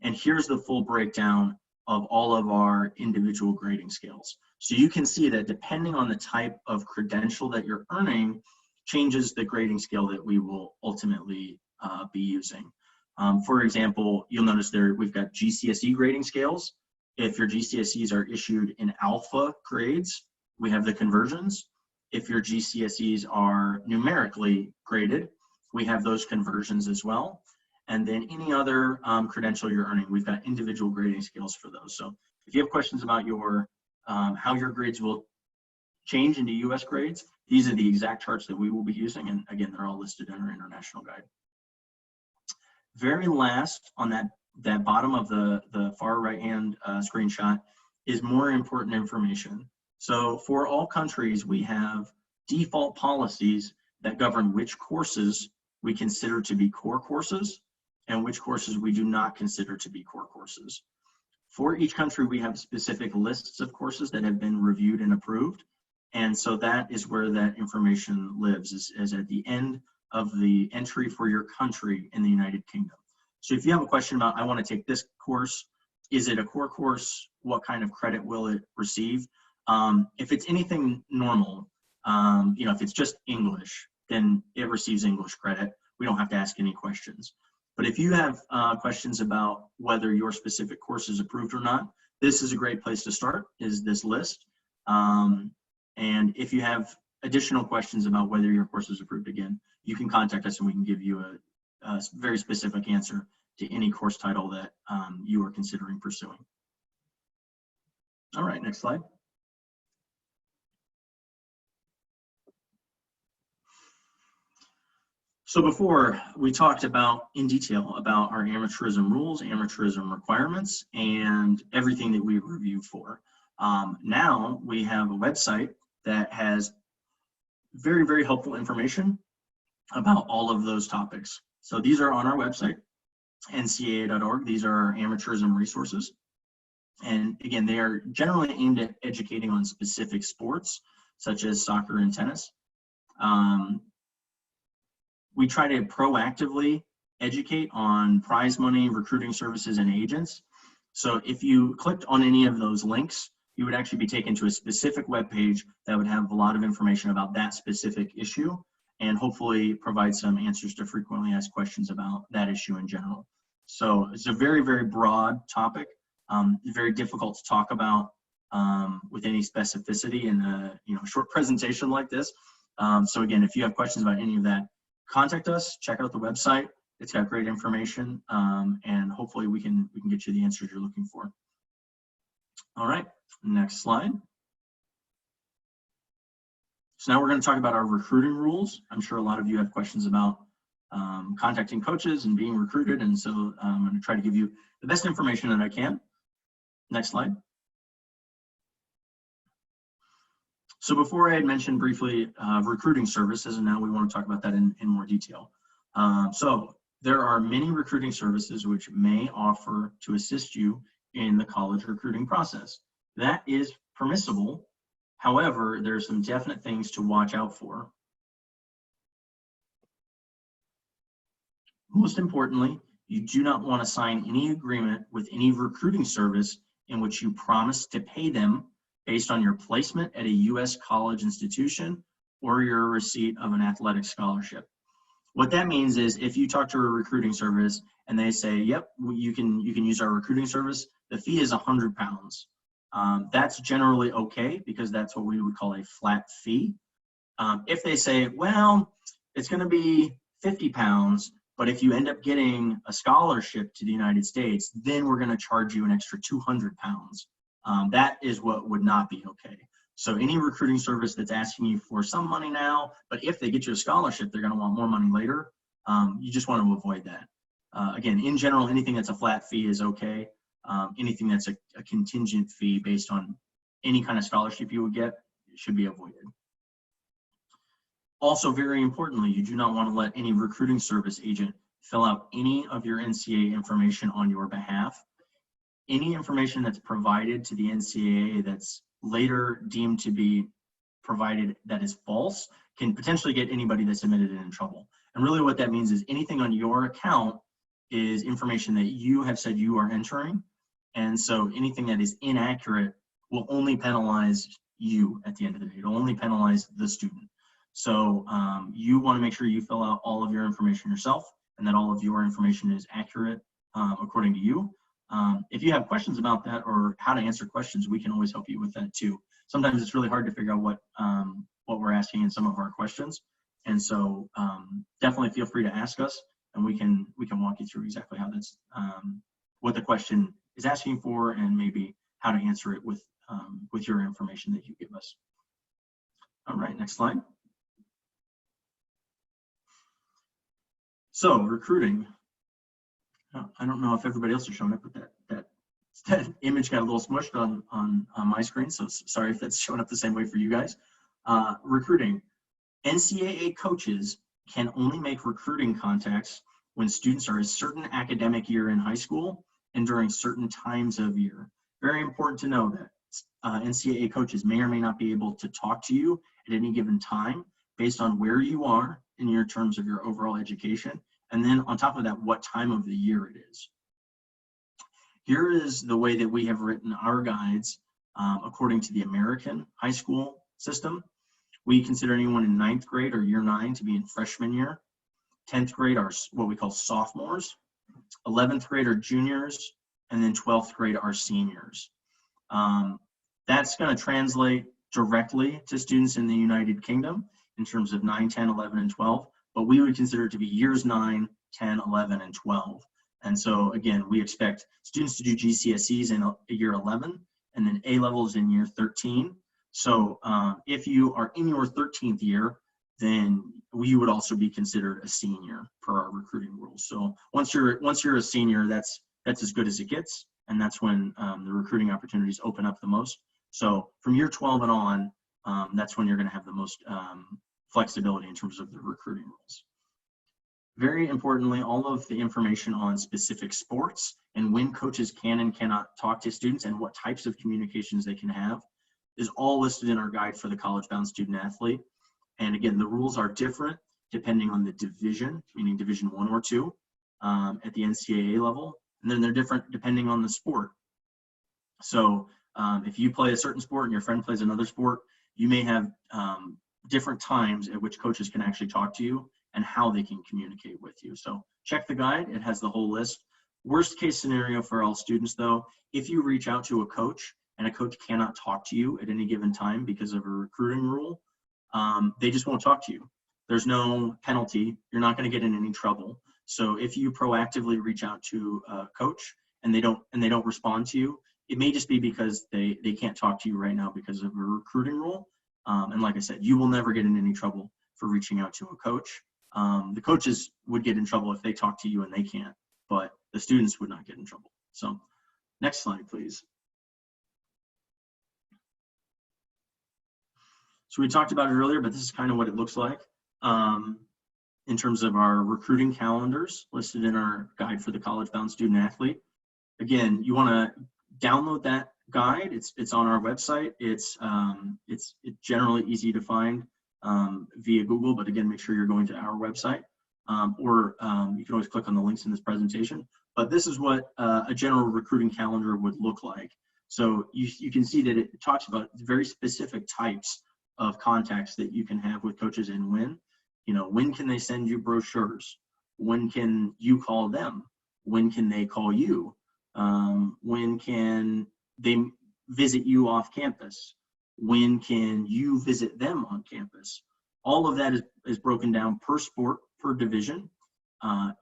And here's the full breakdown of all of our individual grading scales. So you can see that depending on the type of credential that you're earning, changes the grading scale that we will ultimately be using. For example, you'll notice there we've got GCSE grading scales. If your GCSEs are issued in alpha grades, we have the conversions. If your GCSEs are numerically graded, we have those conversions as well. And then any other credential you're earning, we've got individual grading scales for those. So if you have questions about your how your grades will change into US grades, these are the exact charts that we will be using. And again, they're all listed in our international guide. Very last on that bottom of the far right-hand screenshot is more important information. So for all countries, we have default policies that govern which courses we consider to be core courses and which courses we do not consider to be core courses. For each country, we have specific lists of courses that have been reviewed and approved. And so that is where that information lives, is at the end of the entry for your country in the United Kingdom. So if you have a question about, I want to take this course, is it a core course? What kind of credit will it receive? If it's anything normal, if it's just English, then it receives English credit. We don't have to ask any questions. But if you have questions about whether your specific course is approved or not, this is a great place to start, is this list. And if you have additional questions about whether your course is approved, again, you can contact us and we can give you a very specific answer to any course title that you are considering pursuing. All right, next slide. So before, we talked about in detail about our amateurism rules, amateurism requirements, and everything that we review for. Now we have a website that has very, very helpful information about all of those topics. So these are on our website, ncaa.org. These are our amateurism resources. And again, they are generally aimed at educating on specific sports, such as soccer and tennis. We try to proactively educate on prize money, recruiting services, and agents. So if you clicked on any of those links, you would actually be taken to a specific web page that would have a lot of information about that specific issue and hopefully provide some answers to frequently asked questions about that issue in general. So it's a very, very broad topic, very difficult to talk about with any specificity in a short presentation like this. So again, if you have questions about any of that, contact us, check out the website. It's got great information, and hopefully we can get you the answers you're looking for. All right, next slide. So now we're going to talk about our recruiting rules. I'm sure a lot of you have questions about contacting coaches and being recruited, and so I'm going to try to give you the best information that I can. Next slide. So before I had mentioned briefly recruiting services, and now we want to talk about that in more detail. So there are many recruiting services which may offer to assist you in the college recruiting process. That is permissible. However, there are some definite things to watch out for. Most importantly, you do not want to sign any agreement with any recruiting service in which you promise to pay them based on your placement at a U.S. college institution or your receipt of an athletic scholarship. What that means is if you talk to a recruiting service and they say, yep, you can use our recruiting service, the fee is £100. That's generally okay because that's what we would call a flat fee. If they say, well, it's going to be £50, but if you end up getting a scholarship to the United States, then we're going to charge you an extra £200. That is what would not be okay. So any recruiting service that's asking you for some money now, but if they get you a scholarship, they're going to want more money later. You just want to avoid that. Again, in general, anything that's a flat fee is okay. Anything that's a contingent fee based on any kind of scholarship you would get should be avoided. Also, very importantly, you do not want to let any recruiting service agent fill out any of your NCAA information on your behalf. Any information that's provided to the NCAA that's later deemed to be provided that is false can potentially get anybody that submitted it in trouble. And really what that means is anything on your account is information that you have said you are entering. And so anything that is inaccurate will only penalize you at the end of the day. It'll only penalize the student. So you want to make sure you fill out all of your information yourself and that all of your information is accurate according to you. If you have questions about that or how to answer questions, we can always help you with that too. Sometimes it's really hard to figure out what we're asking in some of our questions. And so definitely feel free to ask us and we can walk you through exactly how that's, what the question is asking for and maybe how to answer it with your information that you give us. All right, next slide. So recruiting. I don't know if everybody else is showing up, but that image got a little smushed on my screen, so sorry if that's showing up the same way for you guys. Recruiting. NCAA coaches can only make recruiting contacts when students are a certain academic year in high school and during certain times of year. Very important to know that NCAA coaches may or may not be able to talk to you at any given time based on where you are in your terms of your overall education, and then on top of that, what time of the year it is. Here is the way that we have written our guides according to the American high school system. We consider anyone in 9th grade or year 9 to be in freshman year. 10th grade are what we call sophomores. 11th grade are juniors, and then 12th grade are seniors. That's going to translate directly to students in the United Kingdom in terms of 9, 10, 11, and 12, but we would consider it to be years 9, 10, 11, and 12. And so again, we expect students to do GCSEs in year 11 and then A-levels in year 13. So if you are in your 13th year, then you would also be considered a senior per our recruiting rules. So once you're a senior, that's as good as it gets, and that's when the recruiting opportunities open up the most. So from year 12 and on, that's when you're going to have the most flexibility in terms of the recruiting rules. Very importantly, all of the information on specific sports and when coaches can and cannot talk to students and what types of communications they can have is all listed in our guide for the college-bound student athlete. And again, the rules are different depending on the division, meaning Division 1 or 2 at the NCAA level. And then they're different depending on the sport. So if you play a certain sport and your friend plays another sport, you may have different times at which coaches can actually talk to you and how they can communicate with you. So check the guide, it has the whole list. Worst case scenario for all students though, if you reach out to a coach and a coach cannot talk to you at any given time because of a recruiting rule, they just won't talk to you. There's no penalty, you're not going to get in any trouble. So if you proactively reach out to a coach and they don't respond to you, it may just be because they can't talk to you right now because of a recruiting rule. And like I said, you will never get in any trouble for reaching out to a coach. The coaches would get in trouble if they talk to you and they can't, but the students would not get in trouble. So next slide, please. So we talked about it earlier, but this is kind of what it looks like in terms of our recruiting calendars listed in our guide for the college-bound student athlete. Again, you want to download that guide. It's on our website. It's generally easy to find via Google, but again, make sure you're going to our website, or you can always click on the links in this presentation. But this is what a general recruiting calendar would look like. So you can see that it talks about very specific types of contacts that you can have with coaches and when can they send you brochures? When can you call them? When can they call you? When can they visit you off campus? When can you visit them on campus? All of that is broken down per sport, per division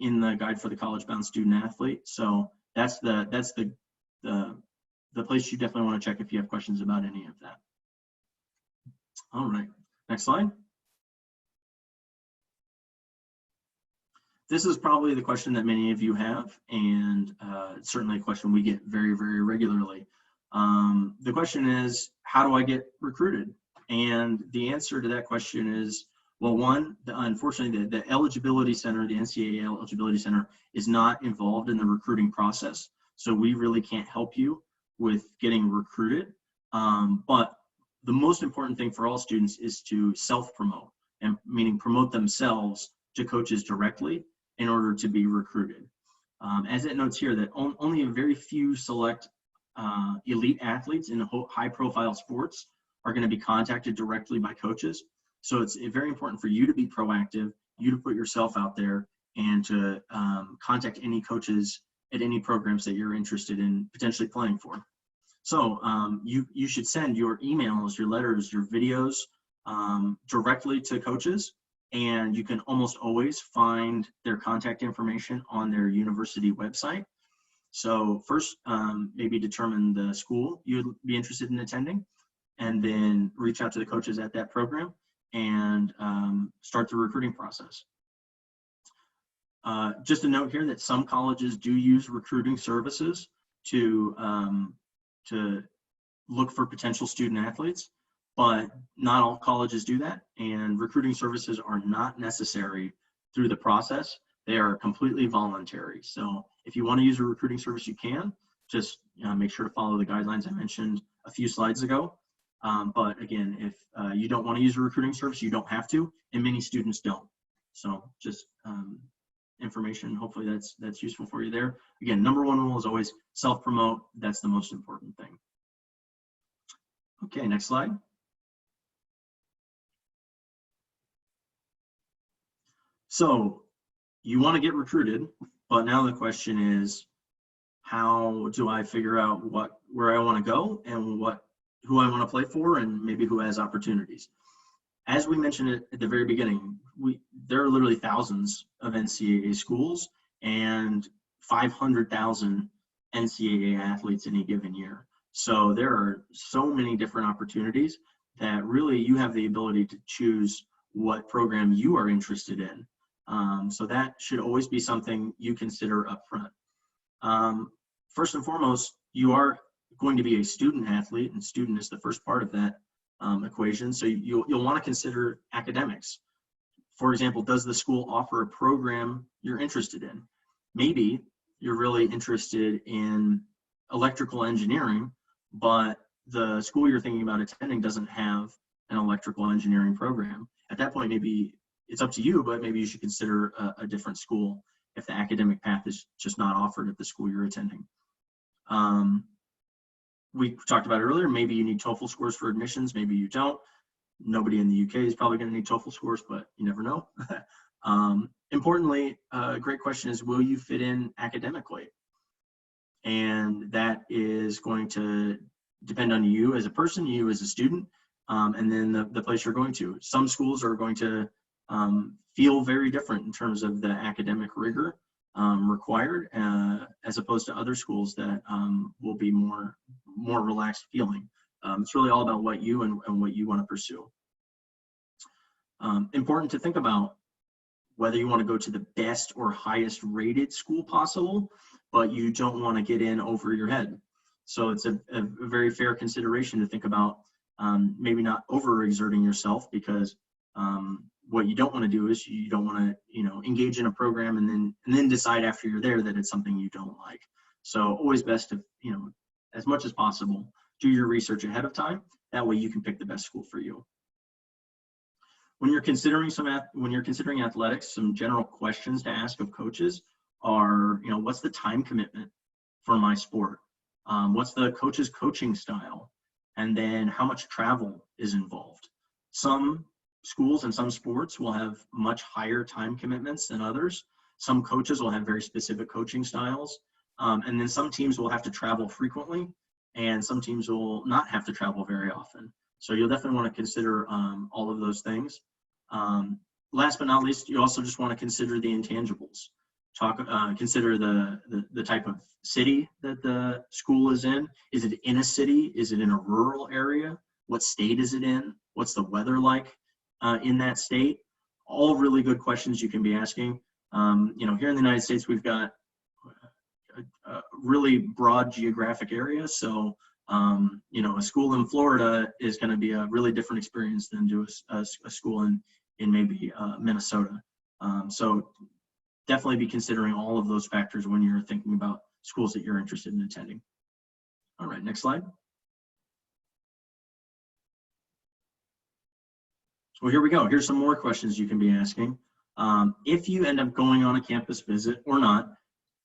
in the guide for the college-bound student athlete. So that's the place you definitely want to check if you have questions about any of that. All right, next slide. This is probably the question that many of you have, and it's certainly a question we get very, very regularly. The question is, how do I get recruited? And the answer to that question is, well, one, unfortunately, the eligibility center, the NCAA eligibility center, is not involved in the recruiting process. So we really can't help you with getting recruited. But the most important thing for all students is to self-promote, and meaning promote themselves to coaches directly in order to be recruited. As it notes here that only a very few select elite athletes in high-profile sports are going to be contacted directly by coaches. So it's very important for you to be proactive, you to put yourself out there, and to contact any coaches at any programs that you're interested in potentially playing for. So you should send your emails, your letters, your videos directly to coaches, and you can almost always find their contact information on their university website. So first, maybe determine the school you'd be interested in attending, and then reach out to the coaches at that program and start the recruiting process. Just a note here that some colleges do use recruiting services to look for potential student athletes, but not all colleges do that, and recruiting services are not necessary through the process. They are completely voluntary. So If you want to use a recruiting service, you can. Just make sure to follow the guidelines I mentioned a few slides ago. But again, if you don't want to use a recruiting service, you don't have to, and many students don't. So just information, hopefully that's useful for you there. Again, number one rule is always self-promote. That's the most important thing. Okay, next slide. So you want to get recruited, but now the question is, how do I figure out where I want to go and who I want to play for, and maybe who has opportunities? As we mentioned at the very beginning, there are literally thousands of NCAA schools and 500,000 NCAA athletes in a given year. So there are so many different opportunities that really you have the ability to choose what program you are interested in. So that should always be something you consider up front. First and foremost, you are going to be a student athlete, and student is the first part of that equation. So you'll want to consider academics. For example, does the school offer a program you're interested in? Maybe you're really interested in electrical engineering, but the school you're thinking about attending doesn't have an electrical engineering program. At that point, maybe it's up to you, but maybe you should consider a different school if the academic path is just not offered at the school you're attending. We talked about it earlier, maybe you need TOEFL scores for admissions, maybe you don't. Nobody in the UK is probably going to need TOEFL scores, but you never know. Importantly, a great question is, will you fit in academically? And that is going to depend on you as a person, you as a student, and then the place you're going to. Some schools are going to feel very different in terms of the academic rigor required, as opposed to other schools that will be more relaxed feeling. It's really all about what you and what you want to pursue. Important to think about whether you want to go to the best or highest rated school possible, but you don't want to get in over your head. So it's a very fair consideration to think about maybe not overexerting yourself, because what you don't want to do is you don't want to engage in a program and then decide after you're there that it's something you don't like. So always best to as much as possible do your research ahead of time. That way you can pick the best school for you. When you're considering athletics, some general questions to ask of coaches are, what's the time commitment for my sport? What's the coach's coaching style? And then how much travel is involved? Some schools and some sports will have much higher time commitments than others. Some coaches will have very specific coaching styles. And then some teams will have to travel frequently, and some teams will not have to travel very often. So you'll definitely want to consider all of those things. Last but not least, you also just want to consider the intangibles. Consider the type of city that the school is in. Is it in a city? Is it in a rural area? What state is it in? What's the weather like in that state? All really good questions you can be asking. Here in the United States, we've got a really broad geographic area. So, a school in Florida is going to be a really different experience than do a school in maybe Minnesota. So definitely be considering all of those factors when you're thinking about schools that you're interested in attending. All right, next slide. So here we go. Here's some more questions you can be asking. If you end up going on a campus visit or not,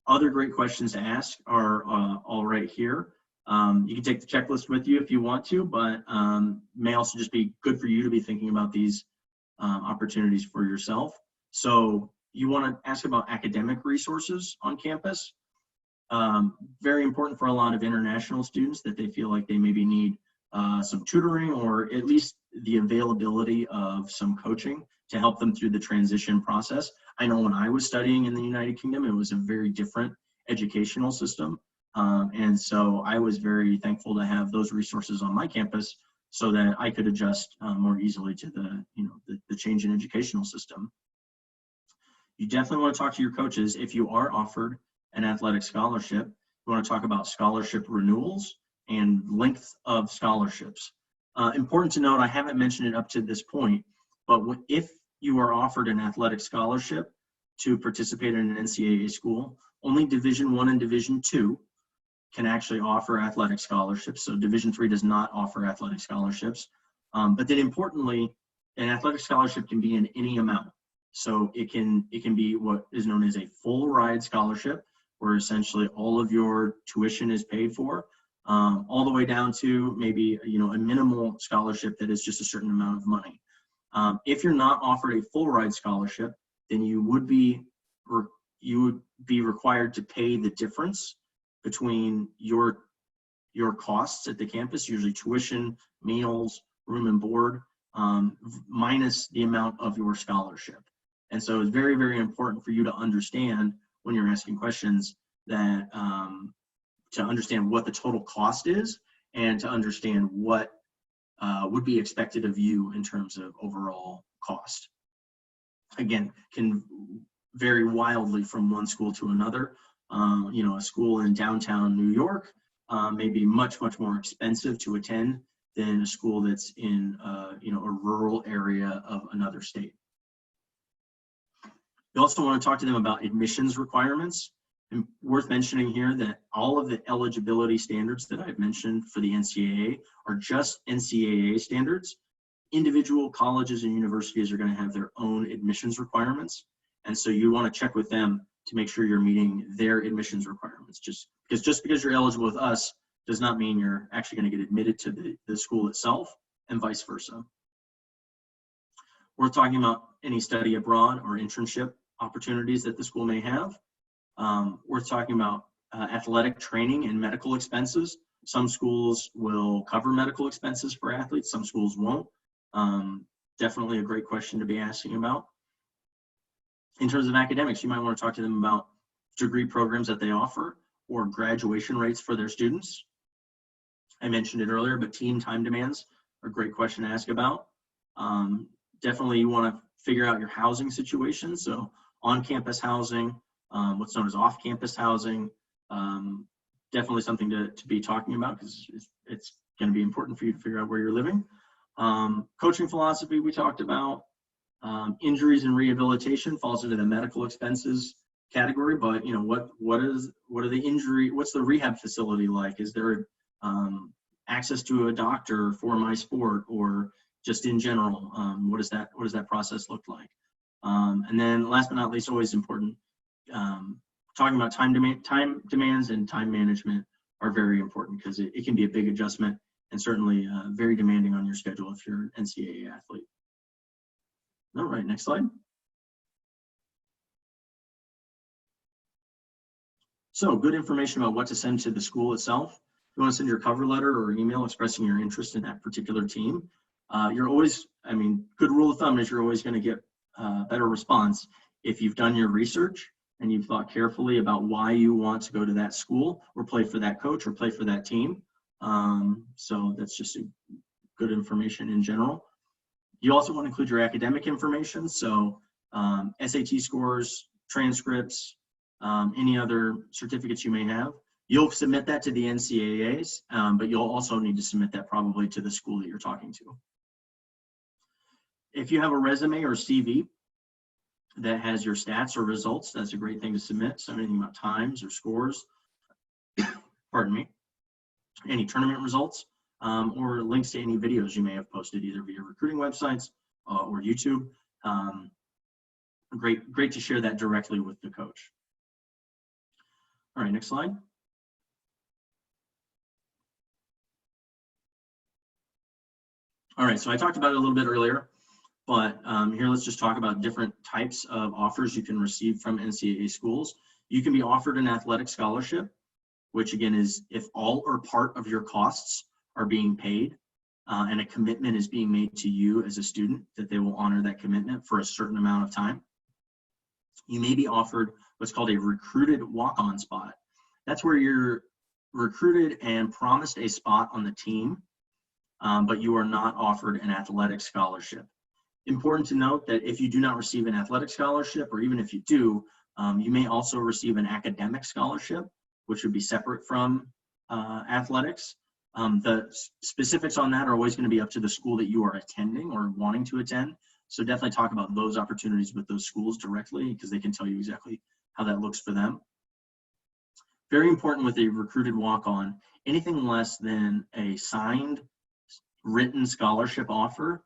other great questions to ask are all right here. You can take the checklist with you if you want to, but may also just be good for you to be thinking about these opportunities for yourself. So you want to ask about academic resources on campus. Very important for a lot of international students that they feel like they maybe need some tutoring, or at least the availability of some coaching to help them through the transition process. I know when I was studying in the United Kingdom, it was a very different educational system. And so I was very thankful to have those resources on my campus so that I could adjust more easily to the change in educational system. You definitely want to talk to your coaches. If you are offered an athletic scholarship, you want to talk about scholarship renewals and length of scholarships. Important to note, I haven't mentioned it up to this point, but if you are offered an athletic scholarship to participate in an NCAA school, Only Division I and Division II can actually offer athletic scholarships. So Division III does not offer athletic scholarships. But then importantly, an athletic scholarship can be in any amount. So it can be what is known as a full ride scholarship, where essentially all of your tuition is paid for, all the way down to maybe a minimal scholarship that is just a certain amount of money. If you're not offered a full ride scholarship, then you would be required to pay the difference between your costs at the campus, usually tuition, meals, room and board, minus the amount of your scholarship. And so it's very, very important for you to understand when you're asking questions that to understand what the total cost is and to understand what would be expected of you in terms of overall cost. Again, can vary wildly from one school to another. A school in downtown New York may be much, much more expensive to attend than a school that's in a rural area of another state. You also want to talk to them about admissions requirements. And worth mentioning here that all of the eligibility standards that I've mentioned for the NCAA are just NCAA standards. Individual colleges and universities are going to have their own admissions requirements. And so you want to check with them to make sure you're meeting their admissions requirements. Just because you're eligible with us does not mean you're actually going to get admitted to the school itself, and vice versa. We're talking about any study abroad or internship opportunities that the school may have. We're talking about athletic training and medical expenses. Some schools will cover medical expenses for athletes, some schools won't. Definitely a great question to be asking about. In terms of academics, you might want to talk to them about degree programs that they offer or graduation rates for their students. I mentioned it earlier, but team time demands are a great question to ask about. Definitely you want to figure out your housing situation. So on-campus housing, what's known as off-campus housing, definitely something to be talking about because it's going to be important for you to figure out where you're living. Coaching philosophy we talked about. Injuries and rehabilitation falls into the medical expenses category, but what's the rehab facility like? Is there access to a doctor for my sport or just in general? What does that process look like? And then last but not least, always important, talking about time demands and time management are very important because it can be a big adjustment and certainly very demanding on your schedule if you're an NCAA athlete. All right, next slide. So good information about what to send to the school itself. If you want to send your cover letter or email expressing your interest in that particular team, you're always, good rule of thumb is you're always going to get a better response if you've done your research and you've thought carefully about why you want to go to that school or play for that coach or play for that team. So that's just good information in general. You also want to include your academic information, so SAT scores, transcripts, any other certificates you may have. You'll submit that to the NCAAs, but you'll also need to submit that probably to the school that you're talking to. If you have a resume or CV that has your stats or results, that's a great thing to submit. So anything about times or scores, pardon me, any tournament results, or links to any videos you may have posted either via recruiting websites or YouTube. Great to share that directly with the coach. All right, next slide. All right, so I talked about it a little bit earlier, but here let's just talk about different types of offers you can receive from NCAA schools. You can be offered an athletic scholarship, which again is if all or part of your costs are being paid and a commitment is being made to you as a student that they will honor that commitment for a certain amount of time. You may be offered what's called a recruited walk-on spot. That's where you're recruited and promised a spot on the team, but you are not offered an athletic scholarship. Important to note that if you do not receive an athletic scholarship, or even if you do, you may also receive an academic scholarship, which would be separate from athletics. The specifics on that are always going to be up to the school that you are attending or wanting to attend. So definitely talk about those opportunities with those schools directly because they can tell you exactly how that looks for them. Very important with a recruited walk-on, anything less than a signed written scholarship offer,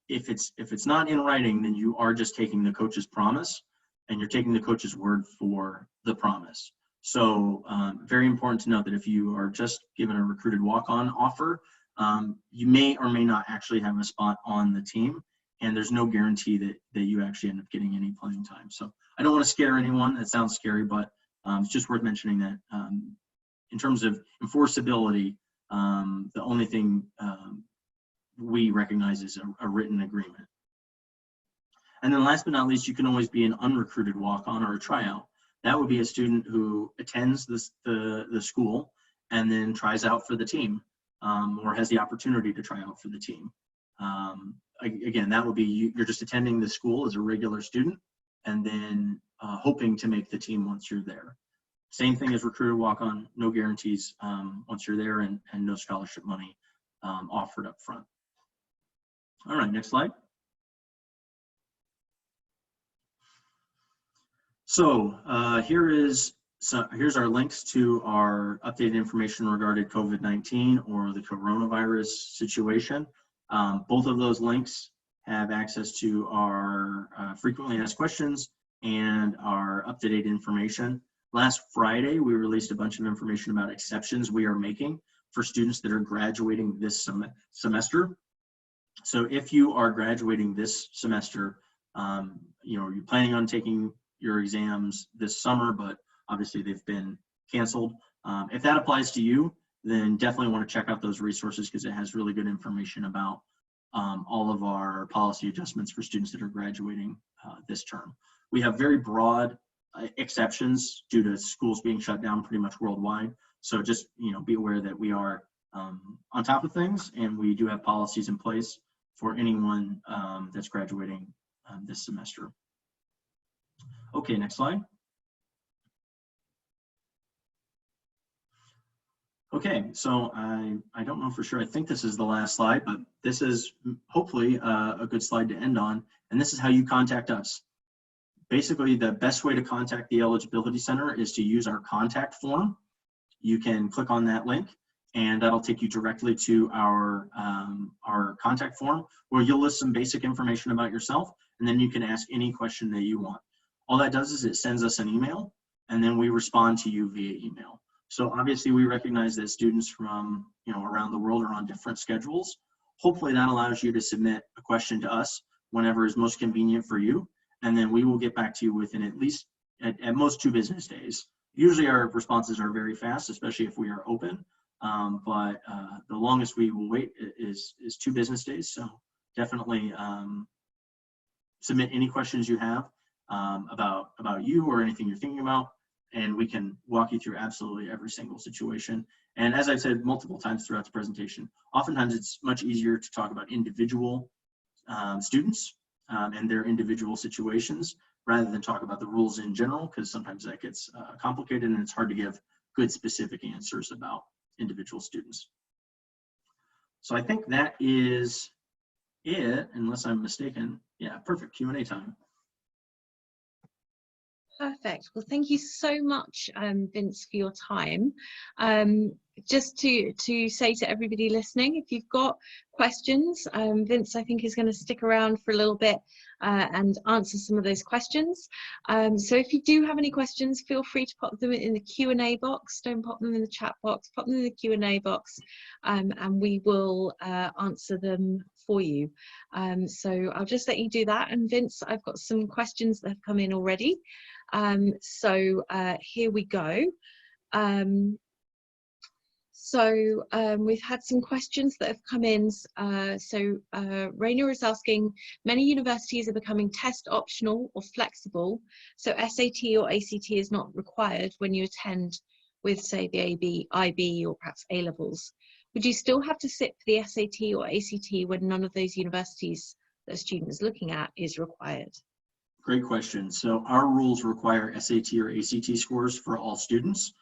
if it's not in writing, then you are just taking the coach's promise, and you're taking the coach's word for the promise. So very important to note that if you are just given a recruited walk-on offer, you may or may not actually have a spot on the team, and there's no guarantee that you actually end up getting any playing time. So I don't want to scare anyone. That sounds scary, but it's just worth mentioning that in terms of enforceability, the only thing we recognize is a written agreement. And then last but not least, you can always be an unrecruited walk-on or a tryout. That would be a student who attends the school and then tries out for the team, or has the opportunity to try out for the team. Again, that would be you're just attending the school as a regular student and then hoping to make the team once you're there. Same thing as recruited walk-on, no guarantees once you're there, and no scholarship money offered up front. All right, next slide. So here's our links to our updated information regarding COVID-19 or the coronavirus situation. Both of those links have access to our frequently asked questions and our up-to-date information. Last Friday, we released a bunch of information about exceptions we are making for students that are graduating this semester. So if you are graduating this semester, you're planning on taking your exams this summer, but obviously they've been canceled. If that applies to you, then definitely want to check out those resources because it has really good information about all of our policy adjustments for students that are graduating this term. We have very broad exceptions due to schools being shut down pretty much worldwide. So just be aware that we are on top of things, and we do have policies in place for anyone that's graduating this semester. Okay, next slide. Okay, so I don't know for sure. I think this is the last slide, but this is hopefully a good slide to end on. And this is how you contact us. Basically, the best way to contact the Eligibility Center is to use our contact form. You can click on that link, and that'll take you directly to our contact form, where you'll list some basic information about yourself, and then you can ask any question that you want. All that does is it sends us an email, and then we respond to you via email. So obviously we recognize that students from around the world are on different schedules. Hopefully that allows you to submit a question to us whenever is most convenient for you, and then we will get back to you within at most 2 business days. Usually our responses are very fast, especially if we are open, but the longest we will wait is 2 business days. So definitely submit any questions you have about you or anything you're thinking about, and we can walk you through absolutely every single situation. And as I've said multiple times throughout the presentation, oftentimes it's much easier to talk about individual students and their individual situations rather than talk about the rules in general, because sometimes that gets complicated and it's hard to give good specific answers about individual students. So I think that is it, unless I'm mistaken. Yeah, perfect, Q&A time. Perfect. Well, thank you so much, Vince, for your time. Just to say to everybody listening, if you've got questions, Vince, I think, is going to stick around for a little bit and answer some of those questions. So if you do have any questions, feel free to pop them in the Q&A box. Don't pop them in the chat box, pop them in the Q&A box, and we will answer them for you. So I'll just let you do that. And Vince, I've got some questions that have come in already. So here we go. We've had some questions that have come in. Raina is asking, many universities are becoming test optional or flexible, so SAT or ACT is not required when you attend with, say, the IB or perhaps A-levels. Would you still have to sit for the SAT or ACT when none of those universities that a student is looking at is required? Great question. So our rules require SAT or ACT scores for all students.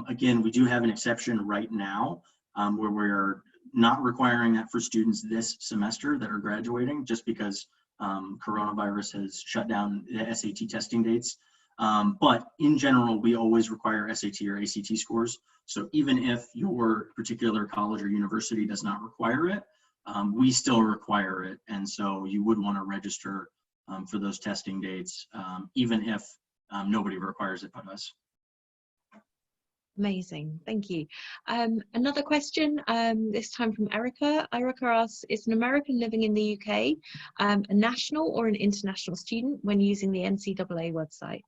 Again, we do have an exception right now where we're not requiring that for students this semester that are graduating, just because coronavirus has shut down the SAT testing dates. But in general, we always require SAT or ACT scores. So even if your particular college or university does not require it, we still require it. And so you would want to register for those testing dates, even if nobody requires it but us. Amazing, thank you. Another question, this time from Erica. Erica asks, is an American living in the UK a national or an international student when using the NCAA website?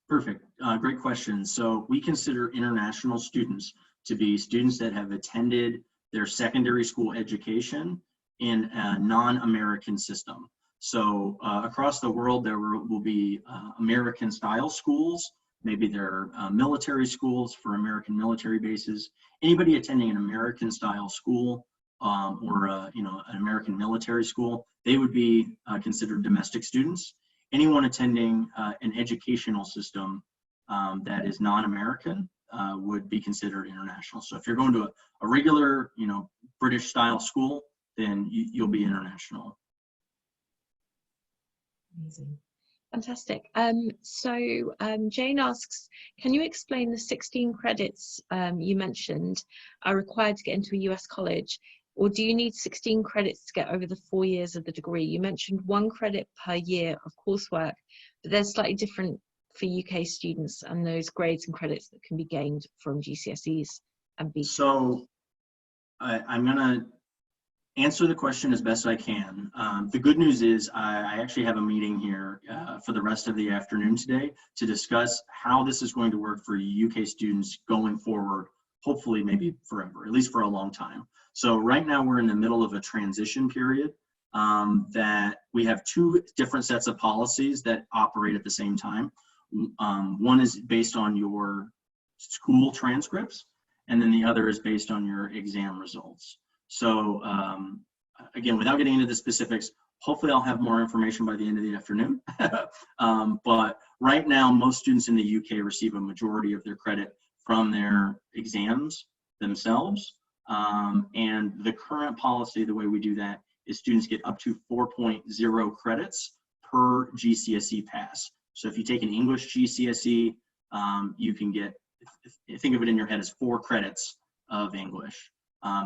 Perfect, great question. So we consider international students to be students that have attended their secondary school education in a non-American system. So across the world, there will be American style schools. Maybe they're military schools for American military bases. Anybody attending an American style school or an American military school, they would be considered domestic students. Anyone attending an educational system that is non-American would be considered international. So if you're going to a regular, British style school, then you'll be international. Amazing. Fantastic. So Jane asks, can you explain the 16 credits you mentioned are required to get into a US college, or do you need 16 credits to get over the 4 years of the degree? You mentioned 1 credit per year of coursework, but they're slightly different for UK students and those grades and credits that can be gained from GCSEs and BTEC. So I'm gonna answer the question as best I can. The good news is I actually have a meeting here for the rest of the afternoon today to discuss how this is going to work for UK students going forward, hopefully maybe forever, at least for a long time. So right now we're in the middle of a transition period that we have 2 different sets of policies that operate at the same time. One is based on your school transcripts, and then the other is based on your exam results. So again, without getting into the specifics, hopefully I'll have more information by the end of the afternoon. But right now, most students in the UK receive a majority of their credit from their exams themselves. And the current policy, the way we do that, is students get up to 4.0 credits per GCSE pass. So if you take an English GCSE, you can get, think of it in your head as 4 credits of English.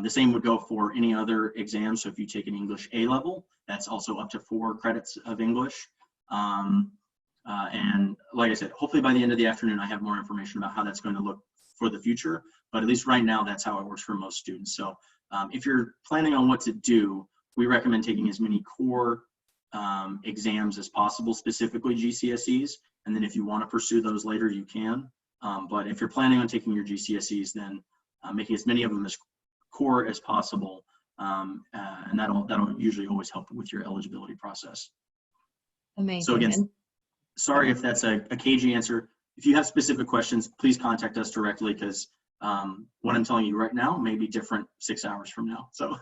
The same would go for any other exam. So if you take an English A level, that's also up to 4 credits of English. And like I said, hopefully by the end of the afternoon, I have more information about how that's going to look for the future. But at least right now, that's how it works for most students. So if you're planning on what to do, we recommend taking as many core exams as possible, specifically GCSEs. And then if you want to pursue those later, you can. But if you're planning on taking your GCSEs, then making as many of them as core as possible, and that'll usually always help with your eligibility process. Amazing. So again, sorry if that's a cagey answer. If you have specific questions, please contact us directly, because what I'm telling you right now may be different 6 hours from now. So.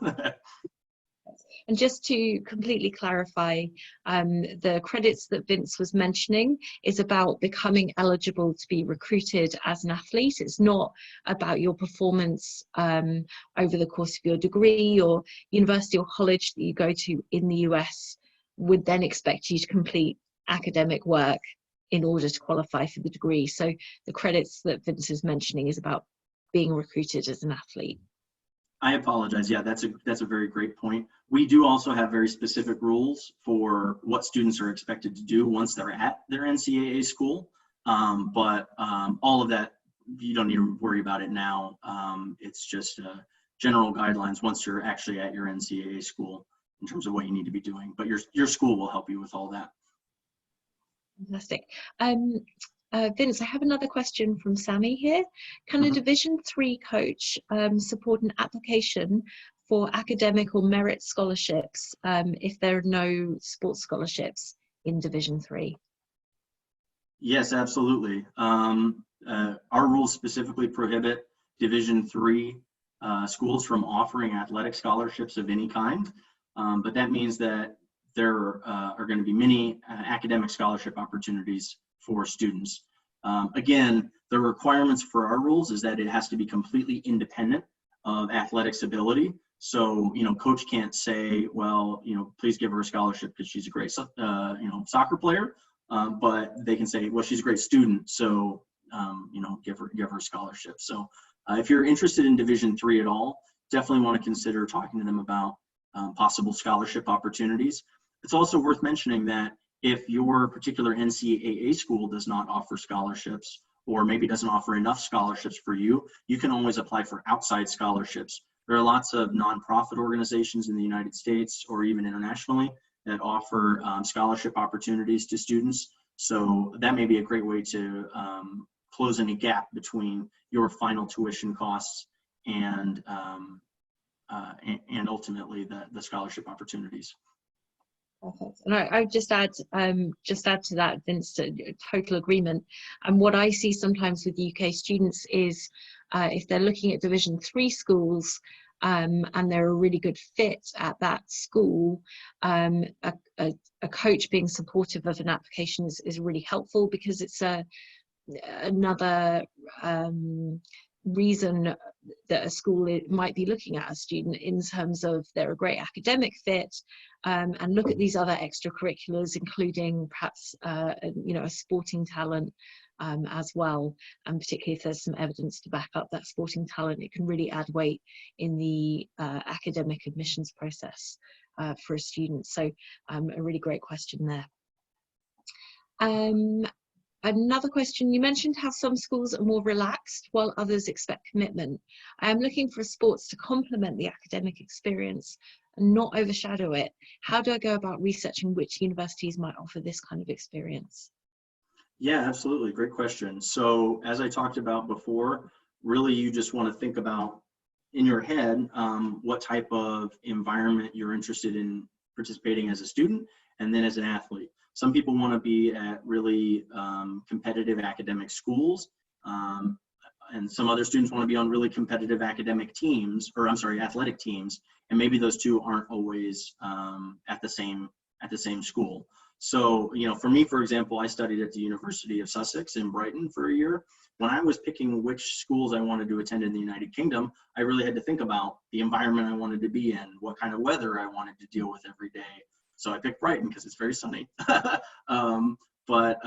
And just to completely clarify, the credits that Vince was mentioning is about becoming eligible to be recruited as an athlete. It's not about your performance over the course of your degree or university or college that you go to in the US would then expect you to complete academic work in order to qualify for the degree. So the credits that Vince is mentioning is about being recruited as an athlete. I apologize. Yeah, that's a very great point. We do also have very specific rules for what students are expected to do once they're at their NCAA school. But all of that, you don't need to worry about it now. It's just general guidelines once you're actually at your NCAA school in terms of what you need to be doing. But your school will help you with all that. Fantastic. Vince, I have another question from Sammy here. Can a Division 3 coach support an application for academic or merit scholarships if there are no sports scholarships in Division 3? Yes, absolutely. Our rules specifically prohibit Division 3 schools from offering athletic scholarships of any kind, but that means that there are going to be many academic scholarship opportunities for students. Again, the requirements for our rules is that it has to be completely independent of athletics ability. So, coach can't say, well, please give her a scholarship because she's a great, soccer player. but they can say, well, she's a great student, so you know, give her a scholarship. So if you're interested in Division III at all, definitely want to consider talking to them about possible scholarship opportunities. It's also worth mentioning that if your particular NCAA school does not offer scholarships, or maybe doesn't offer enough scholarships for you, you can always apply for outside scholarships. There are lots of nonprofit organizations in the United States or even internationally that offer scholarship opportunities to students. So that may be a great way to close any gap between your final tuition costs and ultimately the scholarship opportunities. Perfect. And I would just add to that, Vince, total agreement. And what I see sometimes with UK students is if they're looking at Division III schools and they're a really good fit at that school, a coach being supportive of an application is really helpful, because it's another reason that a school might be looking at a student in terms of they're a great academic fit, and look at these other extracurriculars, including perhaps you know, a sporting talent as well, and particularly if there's some evidence to back up that sporting talent, it can really add weight in the academic admissions process for a student. So a really great question there. Another question, you mentioned how some schools are more relaxed while others expect commitment. I am looking for sports to complement the academic experience and not overshadow it. How do I go about researching which universities might offer this kind of experience? Yeah, absolutely. Great question. So as I talked about before, really you just want to think about in your head what type of environment you're interested in participating as a student and then as an athlete. Some people want to be at really competitive academic schools, and some other students want to be on really competitive academic teams, or I'm sorry, athletic teams, and maybe those two aren't always at the same school. So, you know, for me, for example, I studied at the University of Sussex in Brighton for a year. When I was picking which schools I wanted to attend in the United Kingdom, I really had to think about the environment I wanted to be in, what kind of weather I wanted to deal with every day. So I picked Brighton because it's very sunny. But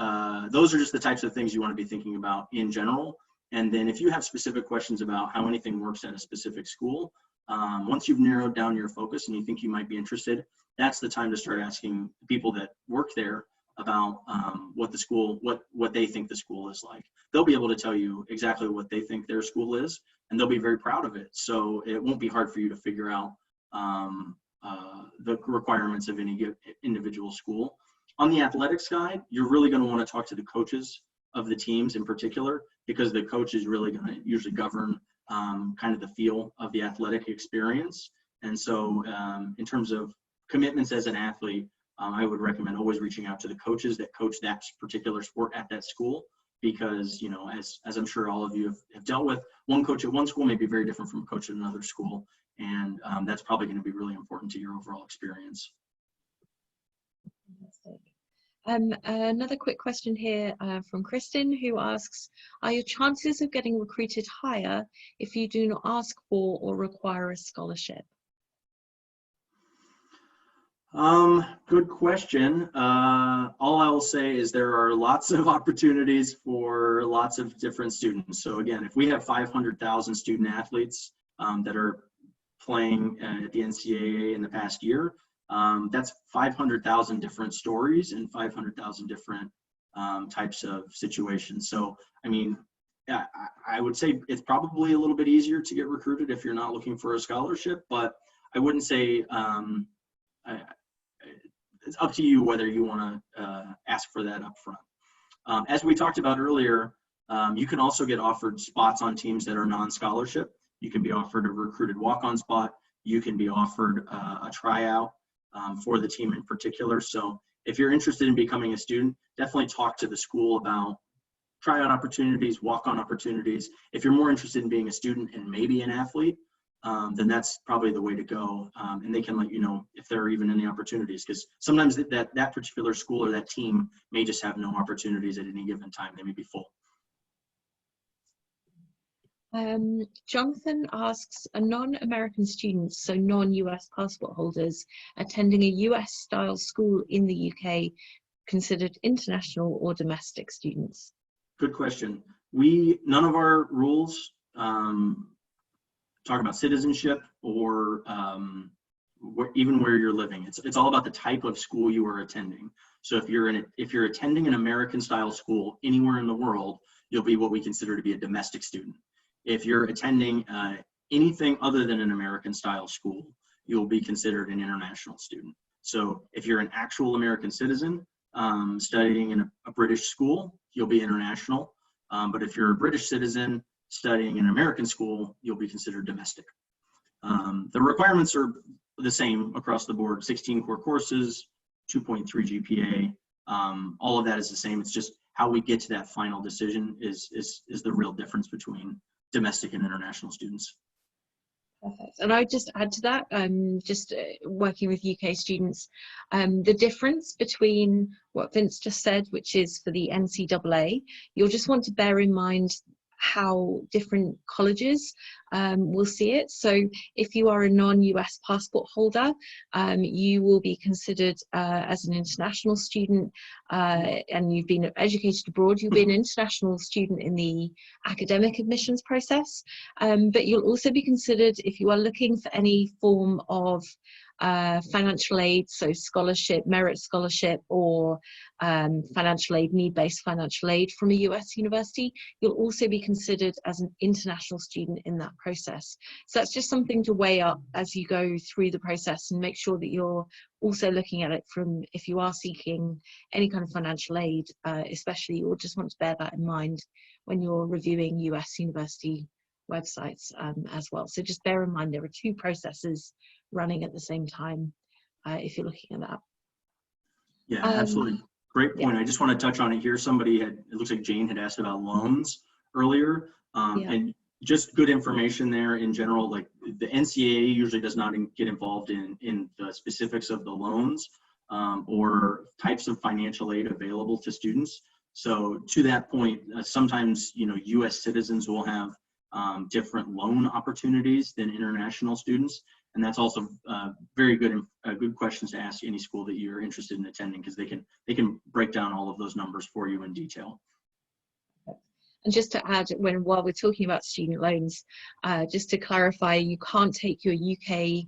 those are just the types of things you want to be thinking about in general. And then if you have specific questions about how anything works at a specific school, once you've narrowed down your focus and you think you might be interested, that's the time to start asking people that work there about what the school, what they think the school is like. They'll be able to tell you exactly what they think their school is, and they'll be very proud of it. So it won't be hard for you to figure out the requirements of any individual school. On the athletics side, you're really going to want to talk to the coaches of the teams in particular, because the coach is really going to usually govern kind of the feel of the athletic experience. And so in terms of commitments as an athlete, I would recommend always reaching out to the coaches that coach that particular sport at that school, because, you know, as I'm sure all of you have dealt with, one coach at one school may be very different from a coach at another school. And that's probably going to be really important to your overall experience. Another quick question here from Kristen, who asks, are your chances of getting recruited higher if you do not ask for or require a scholarship? Good question. All I will say is there are lots of opportunities for lots of different students. So again, if we have 500,000 student athletes that are playing at the NCAA in the past year, that's 500,000 different stories and 500,000 different types of situations. So, I mean, I would say it's probably a little bit easier to get recruited if you're not looking for a scholarship, but I wouldn't say it's up to you whether you want to ask for that up front. As we talked about earlier, you can also get offered spots on teams that are non-scholarship. You can be offered a recruited walk-on spot. You can be offered a tryout for the team in particular. So if you're interested in becoming a student, definitely talk to the school about tryout opportunities, walk-on opportunities. If you're more interested in being a student and maybe an athlete, then that's probably the way to go. And they can let you know if there are even any opportunities, because sometimes that particular school or that team may just have no opportunities at any given time. They may be full. Jonathan asks, are non-American students, so non-US passport holders, attending a US-style school in the UK considered international or domestic students? Good question. None of our rules talk about citizenship or even where you're living. It's all about the type of school you are attending. So if you're attending an American style school anywhere in the world, you'll be what we consider to be a domestic student. If you're attending anything other than an American style school, you'll be considered an international student. So if you're an actual American citizen studying in a British school, you'll be international. But if you're a British citizen studying in an American school, you'll be considered domestic. The requirements are the same across the board: 16 core courses, 2.3 GPA. All of that is the same. It's just how we get to that final decision is the real difference between domestic and international students. Perfect. And I just add to that, working with UK students, the difference between what Vince just said, which is for the NCAA, you'll just want to bear in mind how different colleges will see it. So if you are a non-US passport holder, you will be considered as an international student, and you've been educated abroad, you'll be an international student in the academic admissions process. But you'll also be considered if you are looking for any form of financial aid, so scholarship, merit scholarship, or financial aid, need-based financial aid from a US university, you'll also be considered as an international student in that process. So that's just something to weigh up as you go through the process, and make sure that you're also looking at it from, if you are seeking any kind of financial aid, especially, you'll just want to bear that in mind when you're reviewing US university websites as well. So just bear in mind there are two processes running at the same time if you're looking at that. Yeah, absolutely. Great point. Yeah. I just want to touch on it here. It looks like Jane had asked about loans earlier, and just good information there in general. Like the NCAA usually does not get involved in the specifics of the loans or types of financial aid available to students. So to that point, sometimes U.S. citizens will have different loan opportunities than international students, and that's also very good questions to ask any school that you're interested in attending, because they can break down all of those numbers for you in detail. And just to add, while we're talking about student loans, just to clarify, you can't take your UK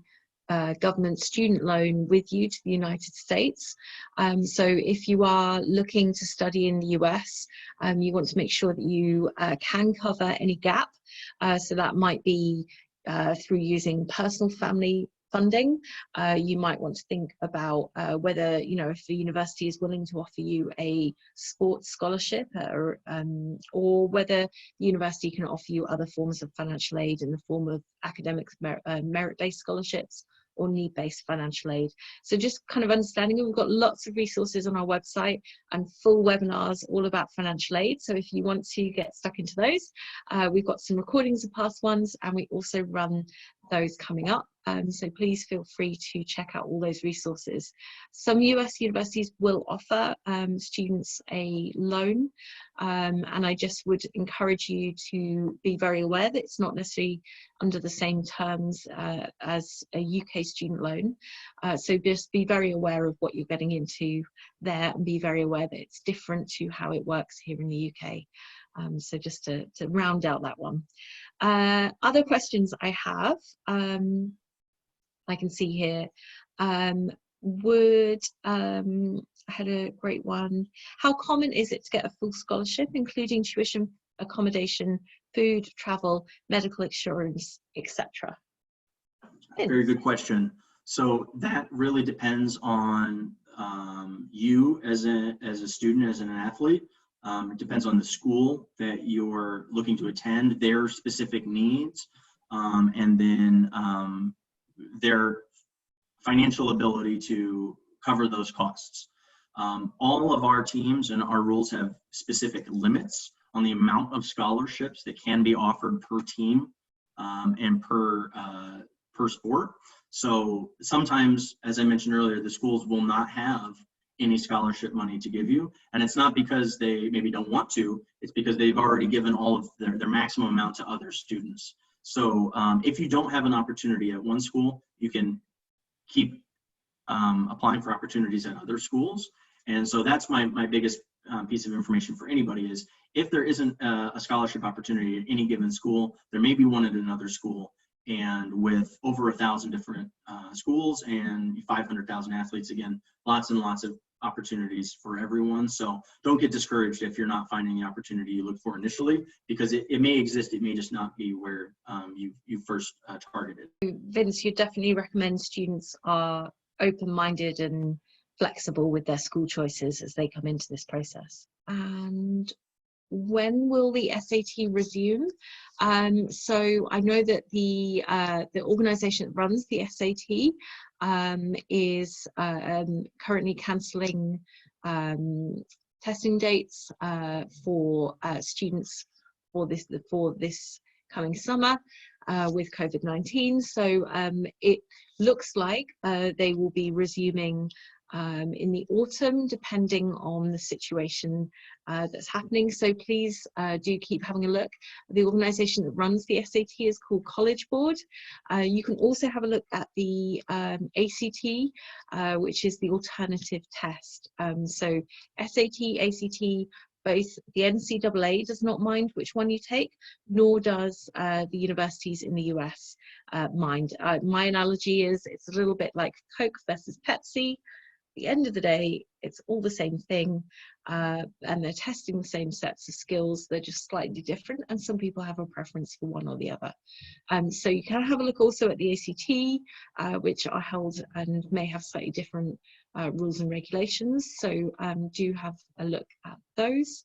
government student loan with you to the United States. So if you are looking to study in the US, you want to make sure that you can cover any gap. So that might be through using personal family funding. You might want to think about whether, if the university is willing to offer you a sports scholarship, or whether the university can offer you other forms of financial aid in the form of academic merit-based scholarships or need-based financial aid. So just kind of understanding it. We've got lots of resources on our website and full webinars all about financial aid. So if you want to get stuck into those, we've got some recordings of past ones, and we also run those coming up. So please feel free to check out all those resources. Some US universities will offer students a loan, and I just would encourage you to be very aware that it's not necessarily under the same terms as a UK student loan. So just be very aware of what you're getting into there, and be very aware that it's different to how it works here in the UK. So just to round out that one. Other questions I have, I can see here, I had a great one. How common is it to get a full scholarship, including tuition, accommodation, food, travel, medical insurance, etc.? Very good question. So that really depends on you as a student, as an athlete. It depends on the school that you're looking to attend, their specific needs, and then their financial ability to cover those costs. All of our teams and our rules have specific limits on the amount of scholarships that can be offered per team and per sport. So sometimes, as I mentioned earlier, the schools will not have any scholarship money to give you, and it's not because they maybe don't want to, it's because they've already given all of their maximum amount to other students. So if you don't have an opportunity at one school, you can keep applying for opportunities at other schools, And so that's my biggest piece of information for anybody is if there isn't a scholarship opportunity at any given school, there may be one at another school. And with over 1,000 different schools and 500,000 athletes, again, lots and lots of opportunities for everyone. So don't get discouraged if you're not finding the opportunity you look for initially, because it may exist, it may just not be where you first targeted. Vince, you definitely recommend students are open-minded and flexible with their school choices as they come into this process. And when will the SAT resume? So I know that the organisation that runs the SAT is currently cancelling testing dates for students for this coming summer with COVID-19. So it looks like they will be resuming in the autumn, depending on the situation that's happening. So please do keep having a look. The organisation that runs the SAT is called College Board. You can also have a look at the ACT, which is the alternative test. So SAT, ACT, both the NCAA does not mind which one you take, nor does the universities in the US mind. My analogy is it's a little bit like Coke versus Pepsi. At the end of the day, it's all the same thing, and they're testing the same sets of skills. They're just slightly different, and some people have a preference for one or the other. So you can have a look also at the ACT, which are held and may have slightly different rules and regulations. So do have a look at those.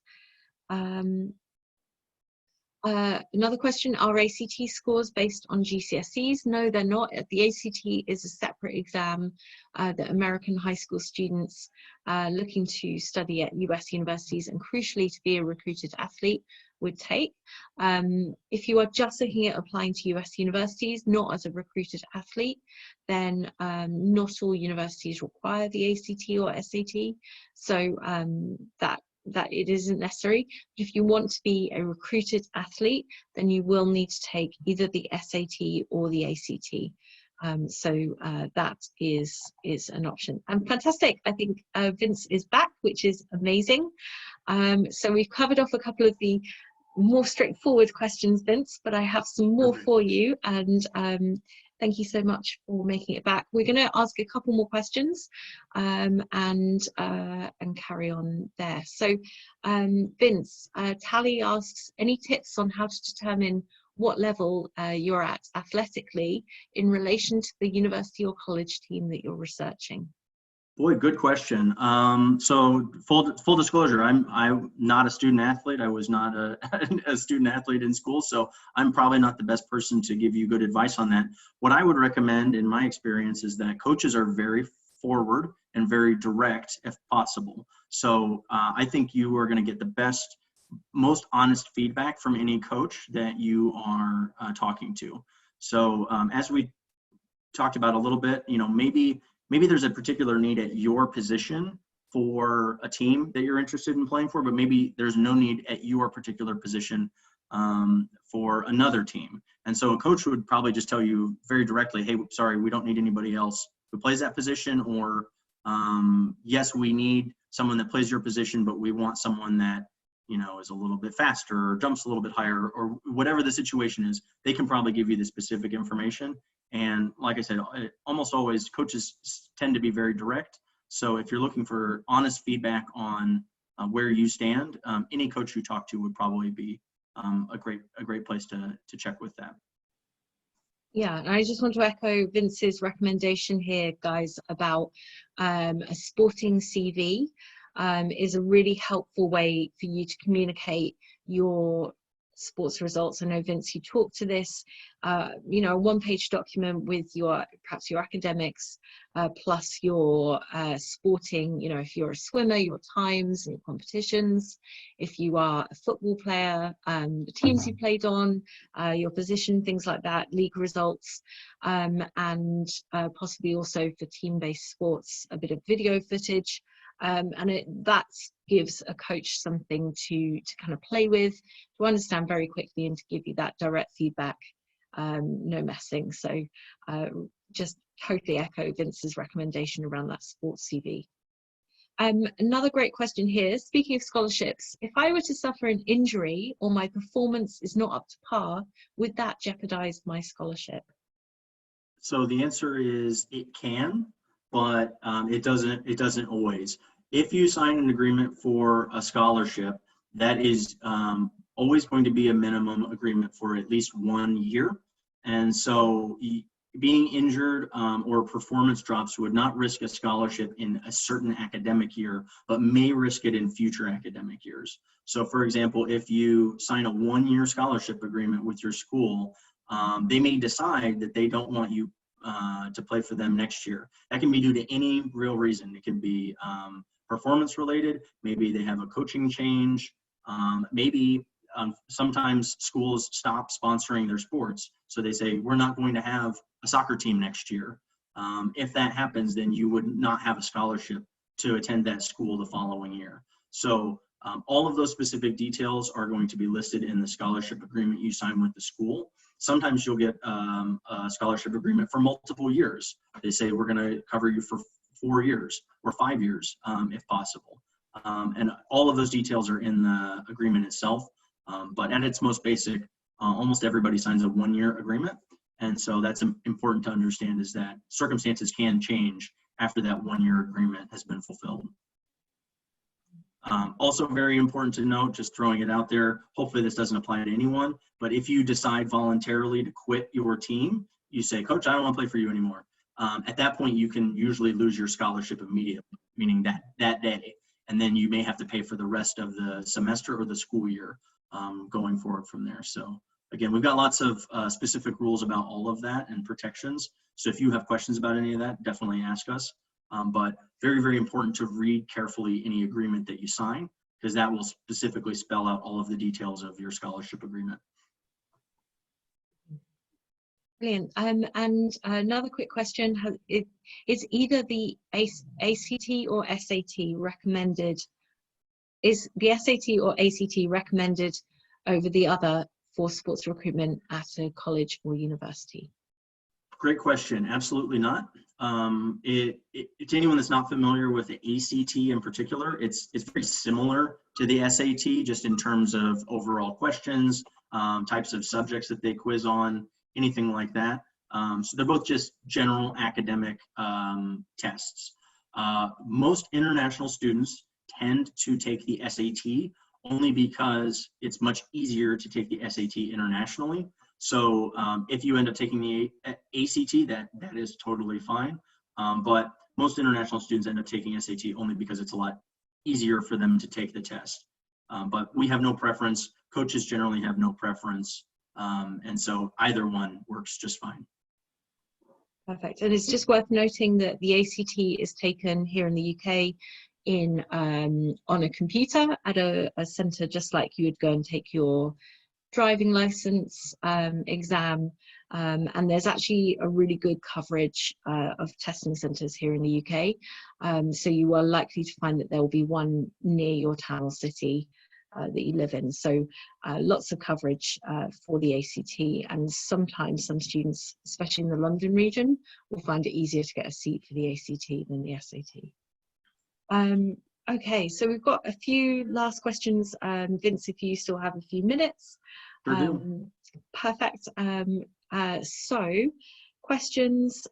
Another question, are ACT scores based on GCSEs? No, they're not. The ACT is a separate exam that American high school students looking to study at US universities and crucially to be a recruited athlete would take. If you are just looking at applying to US universities, not as a recruited athlete, then not all universities require the ACT or SAT. So that it isn't necessary. If you want to be a recruited athlete, then you will need to take either the SAT or the ACT. So that is an option. And fantastic, I think Vince is back, which is amazing. So we've covered off a couple of the more straightforward questions, Vince, but I have some more for you, and thank you so much for making it back. We're going to ask a couple more questions and carry on there. So Vince, Tally asks, any tips on how to determine what level you're at athletically in relation to the university or college team that you're researching? Boy, good question. So full disclosure, I'm not a student athlete. I was not a student athlete in school, so I'm probably not the best person to give you good advice on that. What I would recommend in my experience is that coaches are very forward and very direct if possible. So I think you are going to get the best, most honest feedback from any coach that you are talking to. So as we talked about a little bit, you know, maybe there's a particular need at your position for a team that you're interested in playing for, but maybe there's no need at your particular position for another team. And so a coach would probably just tell you very directly, hey, sorry, we don't need anybody else who plays that position, or yes, we need someone that plays your position, but we want someone that, you know, is a little bit faster or jumps a little bit higher, or whatever the situation is. They can probably give you the specific information. And like I said, almost always coaches tend to be very direct. So if you're looking for honest feedback on where you stand, any coach you talk to would probably be a great place to check with that. Yeah, and I just want to echo Vince's recommendation here, guys, about a sporting CV is a really helpful way for you to communicate your sports results. I know, Vince, you talked to this, you know, a one-page document with perhaps your academics plus your sporting, you know, if you're a swimmer, your times and your competitions, if you are a football player, the teams you played on, your position, things like that, league results, and possibly also for team-based sports, a bit of video footage. And that gives a coach something to kind of play with, to understand very quickly, and to give you that direct feedback, no messing. So just totally echo Vince's recommendation around that sports CV. Another great question here. Speaking of scholarships, if I were to suffer an injury or my performance is not up to par, would that jeopardize my scholarship? So the answer is it can, but it doesn't always. If you sign an agreement for a scholarship, that is always going to be a minimum agreement for at least 1 year. And so being injured or performance drops would not risk a scholarship in a certain academic year, but may risk it in future academic years. So for example, if you sign a 1-year scholarship agreement with your school, they may decide that they don't want you to play for them next year. That can be due to any real reason. It can be performance related. Maybe they have a coaching change. Maybe sometimes schools stop sponsoring their sports. So they say, we're not going to have a soccer team next year. If that happens, then you would not have a scholarship to attend that school the following year. So all of those specific details are going to be listed in the scholarship agreement you sign with the school. Sometimes you'll get a scholarship agreement for multiple years. They say, we're going to cover you for 4 years or 5 years if possible. And all of those details are in the agreement itself. But at its most basic, almost everybody signs a 1-year agreement. And so that's important to understand, is that circumstances can change after that 1-year agreement has been fulfilled. Also very important to note, just throwing it out there, hopefully this doesn't apply to anyone, but if you decide voluntarily to quit your team, you say, coach, I don't want to play for you anymore. At that point, you can usually lose your scholarship immediately, meaning that day. And then you may have to pay for the rest of the semester or the school year going forward from there. So again, we've got lots of specific rules about all of that and protections. So if you have questions about any of that, definitely ask us. But very, very important to read carefully any agreement that you sign, because that will specifically spell out all of the details of your scholarship agreement. Brilliant. And another quick question, is either the ACT or SAT recommended, is the SAT or ACT recommended over the other for sports recruitment at a college or university? Great question. Absolutely not. To anyone that's not familiar with the ACT in particular, it's very similar to the SAT, just in terms of overall questions, types of subjects that they quiz on, anything like that. So they're both just general academic tests. Most international students tend to take the SAT only because it's much easier to take the SAT internationally. So if you end up taking the ACT, that is totally fine. But most international students end up taking SAT only because it's a lot easier for them to take the test. But we have no preference. Coaches generally have no preference. And so either one works just fine. Perfect. And it's just worth noting that the ACT is taken here in the UK on a computer at a centre, just like you would go and take your driving license exam, and there's actually a really good coverage of testing centres here in the UK, so you are likely to find that there will be one near your town or city that you live in. So lots of coverage for the ACT, and sometimes some students, especially in the London region, will find it easier to get a seat for the ACT than the SAT. Okay, so we've got a few last questions. Vince, if you still have a few minutes. Perfect. So questions,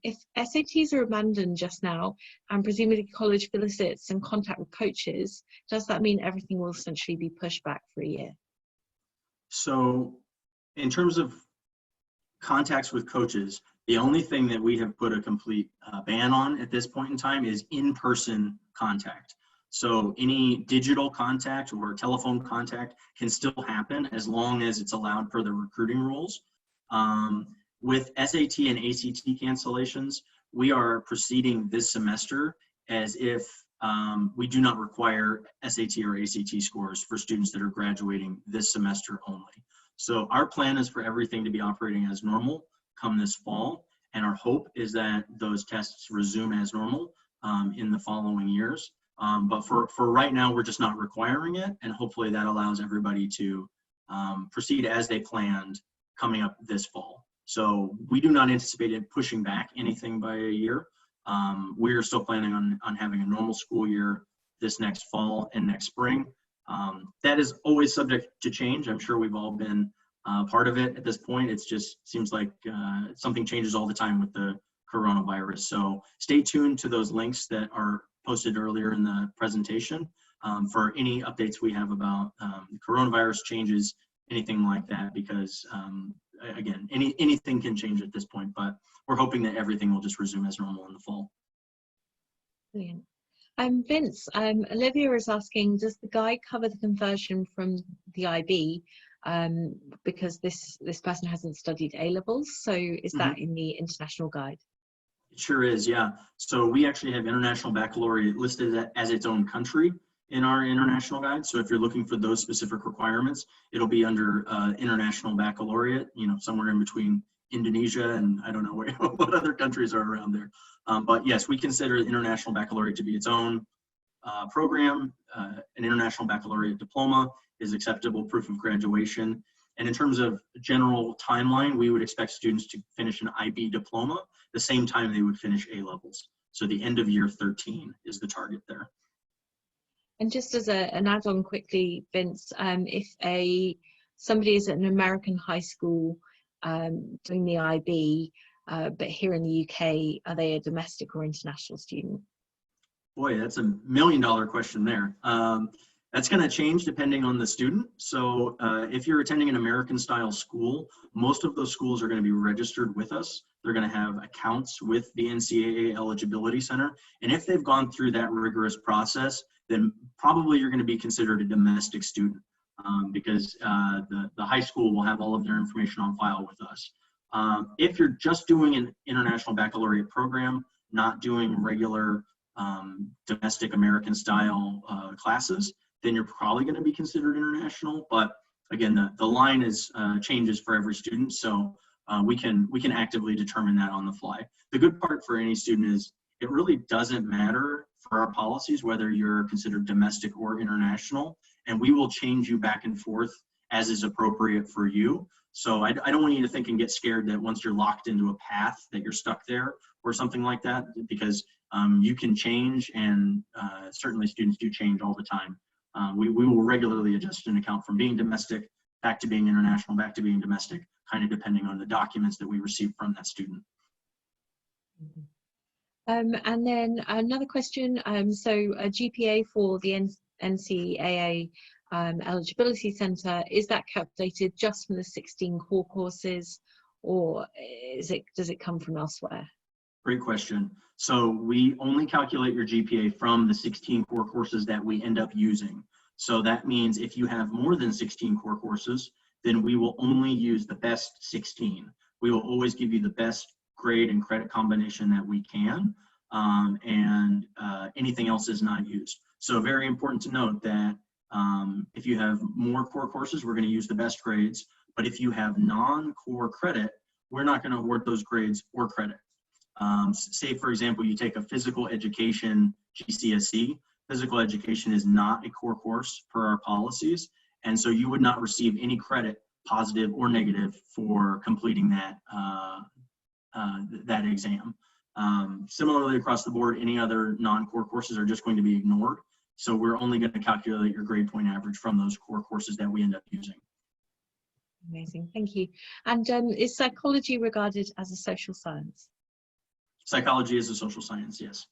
if SATs are abandoned just now and presumably college felicits and contact with coaches, does that mean everything will essentially be pushed back for a year? So in terms of contacts with coaches, the only thing that we have put a complete ban on at this point in time is in-person contact. So any digital contact or telephone contact can still happen as long as it's allowed per the recruiting rules. With SAT and ACT cancellations, we are proceeding this semester as if we do not require SAT or ACT scores for students that are graduating this semester only. So our plan is for everything to be operating as normal come this fall, and our hope is that those tests resume as normal in the following years. But for right now, we're just not requiring it, and hopefully that allows everybody to proceed as they planned coming up this fall. So we do not anticipate it pushing back anything by a year. We're still planning on having a normal school year this next fall and next spring. That is always subject to change. I'm sure we've all been part of it at this point. It just seems like something changes all the time with the coronavirus. So stay tuned to those links that are posted earlier in the presentation for any updates we have about coronavirus changes, anything like that, because again, anything can change at this point, but we're hoping that everything will just resume as normal in the fall. Brilliant. Vince, Olivia is asking, does the guide cover the conversion from the IB? Because this person hasn't studied A-levels, so is that in the international guide? It sure is, yeah. So we actually have International Baccalaureate listed as its own country in our international guide. So if you're looking for those specific requirements, it'll be under International Baccalaureate, somewhere in between Indonesia and I don't know what other countries are around there. But yes, we consider International Baccalaureate to be its own program. An International Baccalaureate diploma is acceptable proof of graduation. And in terms of general timeline, we would expect students to finish an IB diploma the same time they would finish A-levels. So the end of year 13 is the target there. And just as an add-on quickly, Vince, if somebody is at an American high school doing the IB, but here in the UK, are they a domestic or international student? Boy, that's a $1 million question there. That's going to change depending on the student. So if you're attending an American style school, most of those schools are going to be registered with us. They're going to have accounts with the NCAA Eligibility Center. And if they've gone through that rigorous process, then probably you're going to be considered a domestic student because the high school will have all of their information on file with us. If you're just doing an international baccalaureate program, not doing regular domestic American style classes, then you're probably going to be considered international. But again, the line changes for every student, so we can actively determine that on the fly. The good part for any student is it really doesn't matter for our policies whether you're considered domestic or international, and we will change you back and forth as is appropriate for you. So I don't want you to think and get scared that once you're locked into a path that you're stuck there or something like that, because you can change, and certainly students do change all the time. We will regularly adjust an account from being domestic back to being international, back to being domestic, kind of depending on the documents that we receive from that student. And then another question, so a GPA for the NCAA Eligibility Center, is that calculated just from the 16 core courses, or does it come from elsewhere? Great question. So we only calculate your GPA from the 16 core courses that we end up using. So that means if you have more than 16 core courses, then we will only use the best 16. We will always give you the best grade and credit combination that we can, and anything else is not used. So very important to note that if you have more core courses, we're going to use the best grades. But if you have non-core credit, we're not going to award those grades or credit. Say, for example, you take a physical education GCSE. Physical education is not a core course per our policies, and so you would not receive any credit, positive or negative, for completing that that exam. Similarly, across the board, any other non-core courses are just going to be ignored. So we're only going to calculate your grade point average from those core courses that we end up using. Amazing, thank you. And is psychology regarded as a social science? Psychology is a social science, yes.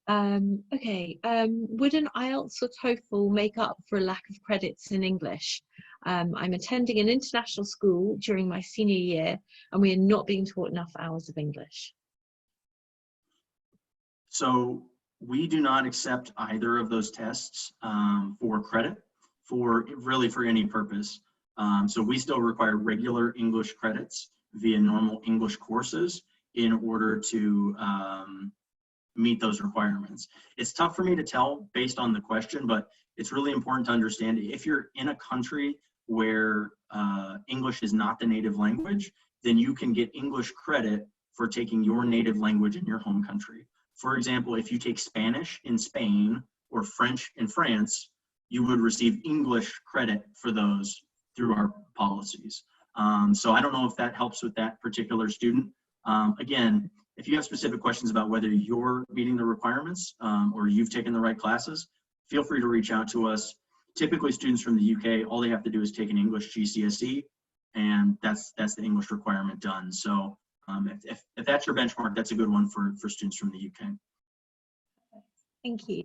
Okay, would an IELTS or TOEFL make up for a lack of credits in English? I'm attending an international school during my senior year, and we are not being taught enough hours of English. So we do not accept either of those tests for credit, for any purpose. So we still require regular English credits via normal English courses in order to meet those requirements. It's tough for me to tell based on the question, but it's really important to understand if you're in a country where English is not the native language, then you can get English credit for taking your native language in your home country. For example, if you take Spanish in Spain or French in France, you would receive English credit for those through our policies. So I don't know if that helps with that particular student. Again, if you have specific questions about whether you're meeting the requirements or you've taken the right classes, feel free to reach out to us. Typically, students from the UK, all they have to do is take an English GCSE, and that's the English requirement done. So if that's your benchmark, that's a good one for students from the UK. Thank you.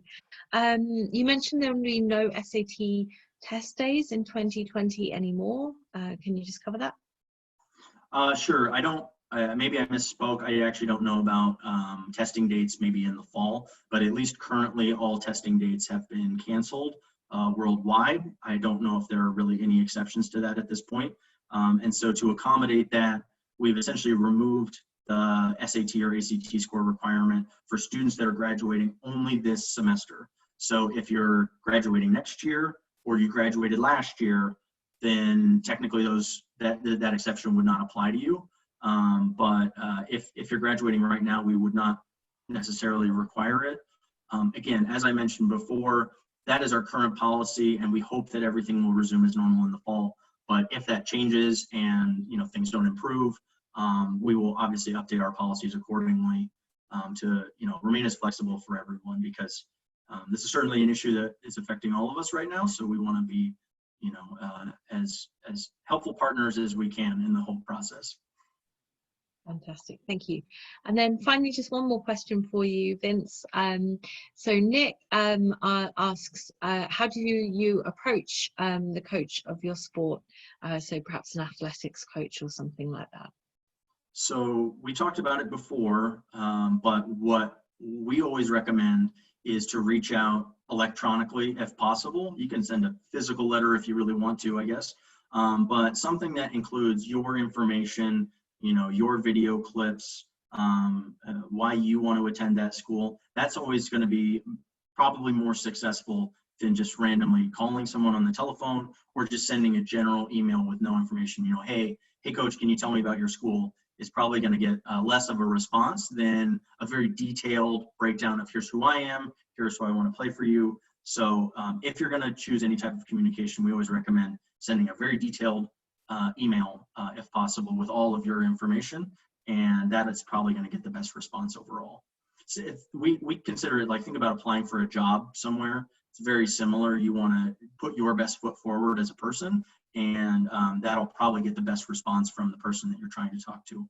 You mentioned there will be no SAT test days in 2020 anymore. Can you just cover that? Sure. I don't, maybe I misspoke. I actually don't know about testing dates maybe in the fall, but at least currently all testing dates have been canceled worldwide. I don't know if there are really any exceptions to that at this point. And so to accommodate that, we've essentially removed the SAT or ACT score requirement for students that are graduating only this semester. So if you're graduating next year or you graduated last year, then technically that exception would not apply to you. But if you're graduating right now, we would not necessarily require it. Again, as I mentioned before, that is our current policy, and we hope that everything will resume as normal in the fall. But if that changes and things don't improve, we will obviously update our policies accordingly to remain as flexible for everyone, because this is certainly an issue that is affecting all of us right now. So we want to be as helpful partners as we can in the whole process. Fantastic, thank you. And then finally, just one more question for you, Vince. So Nick asks, how do you approach the coach of your sport? So perhaps an athletics coach or something like that. So we talked about it before, but what we always recommend is to reach out electronically if possible. You can send a physical letter if you really want to, I guess, but something that includes your information, your video clips, why you want to attend that school. That's always going to be probably more successful than just randomly calling someone on the telephone or just sending a general email with no information. Hey coach, can you tell me about your school? Is probably going to get less of a response than a very detailed breakdown of here's who I am, here's who I want to play for you. So if you're going to choose any type of communication, we always recommend sending a very detailed email if possible with all of your information, and that is probably going to get the best response overall. So if we consider it like, think about applying for a job somewhere. It's very similar. You want to put your best foot forward as a person, and that'll probably get the best response from the person that you're trying to talk to.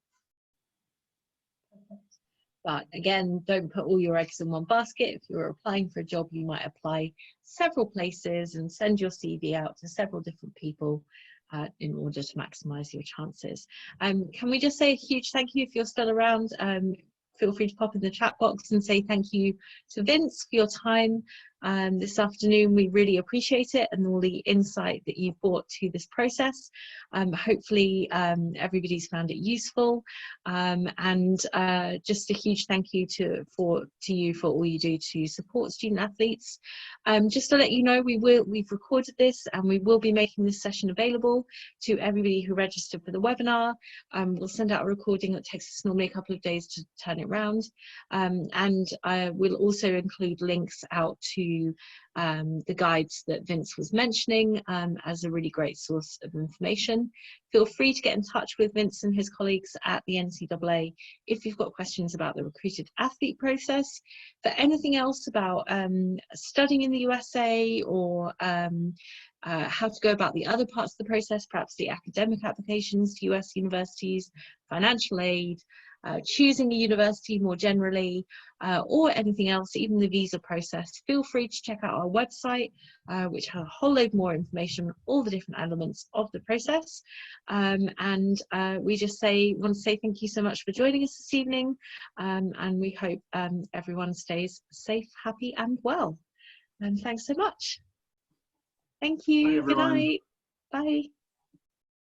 But again, don't put all your eggs in one basket. If you're applying for a job, you might apply several places and send your CV out to several different people in order to maximize your chances. Can we just say a huge thank you if you're still around? Feel free to pop in the chat box and say thank you to Vince for your time this afternoon. We really appreciate it and all the insight that you've brought to this process. Hopefully everybody's found it useful, and just a huge thank you to you for all you do to support student athletes. Just to let you know, we've recorded this and we will be making this session available to everybody who registered for the webinar. We'll send out a recording that takes us normally a couple of days to turn it around, and we'll also include links out to the guides that Vince was mentioning as a really great source of information. Feel free to get in touch with Vince and his colleagues at the NCAA if you've got questions about the recruited athlete process. For anything else about studying in the USA or how to go about the other parts of the process, perhaps the academic applications to US universities, financial aid, choosing a university more generally, or anything else, even the visa process, feel free to check out our website, which has a whole load more information on all the different elements of the process. And we just want to say thank you so much for joining us this evening, and we hope everyone stays safe, happy and well. And thanks so much. Thank you. Bye, Good night. Bye.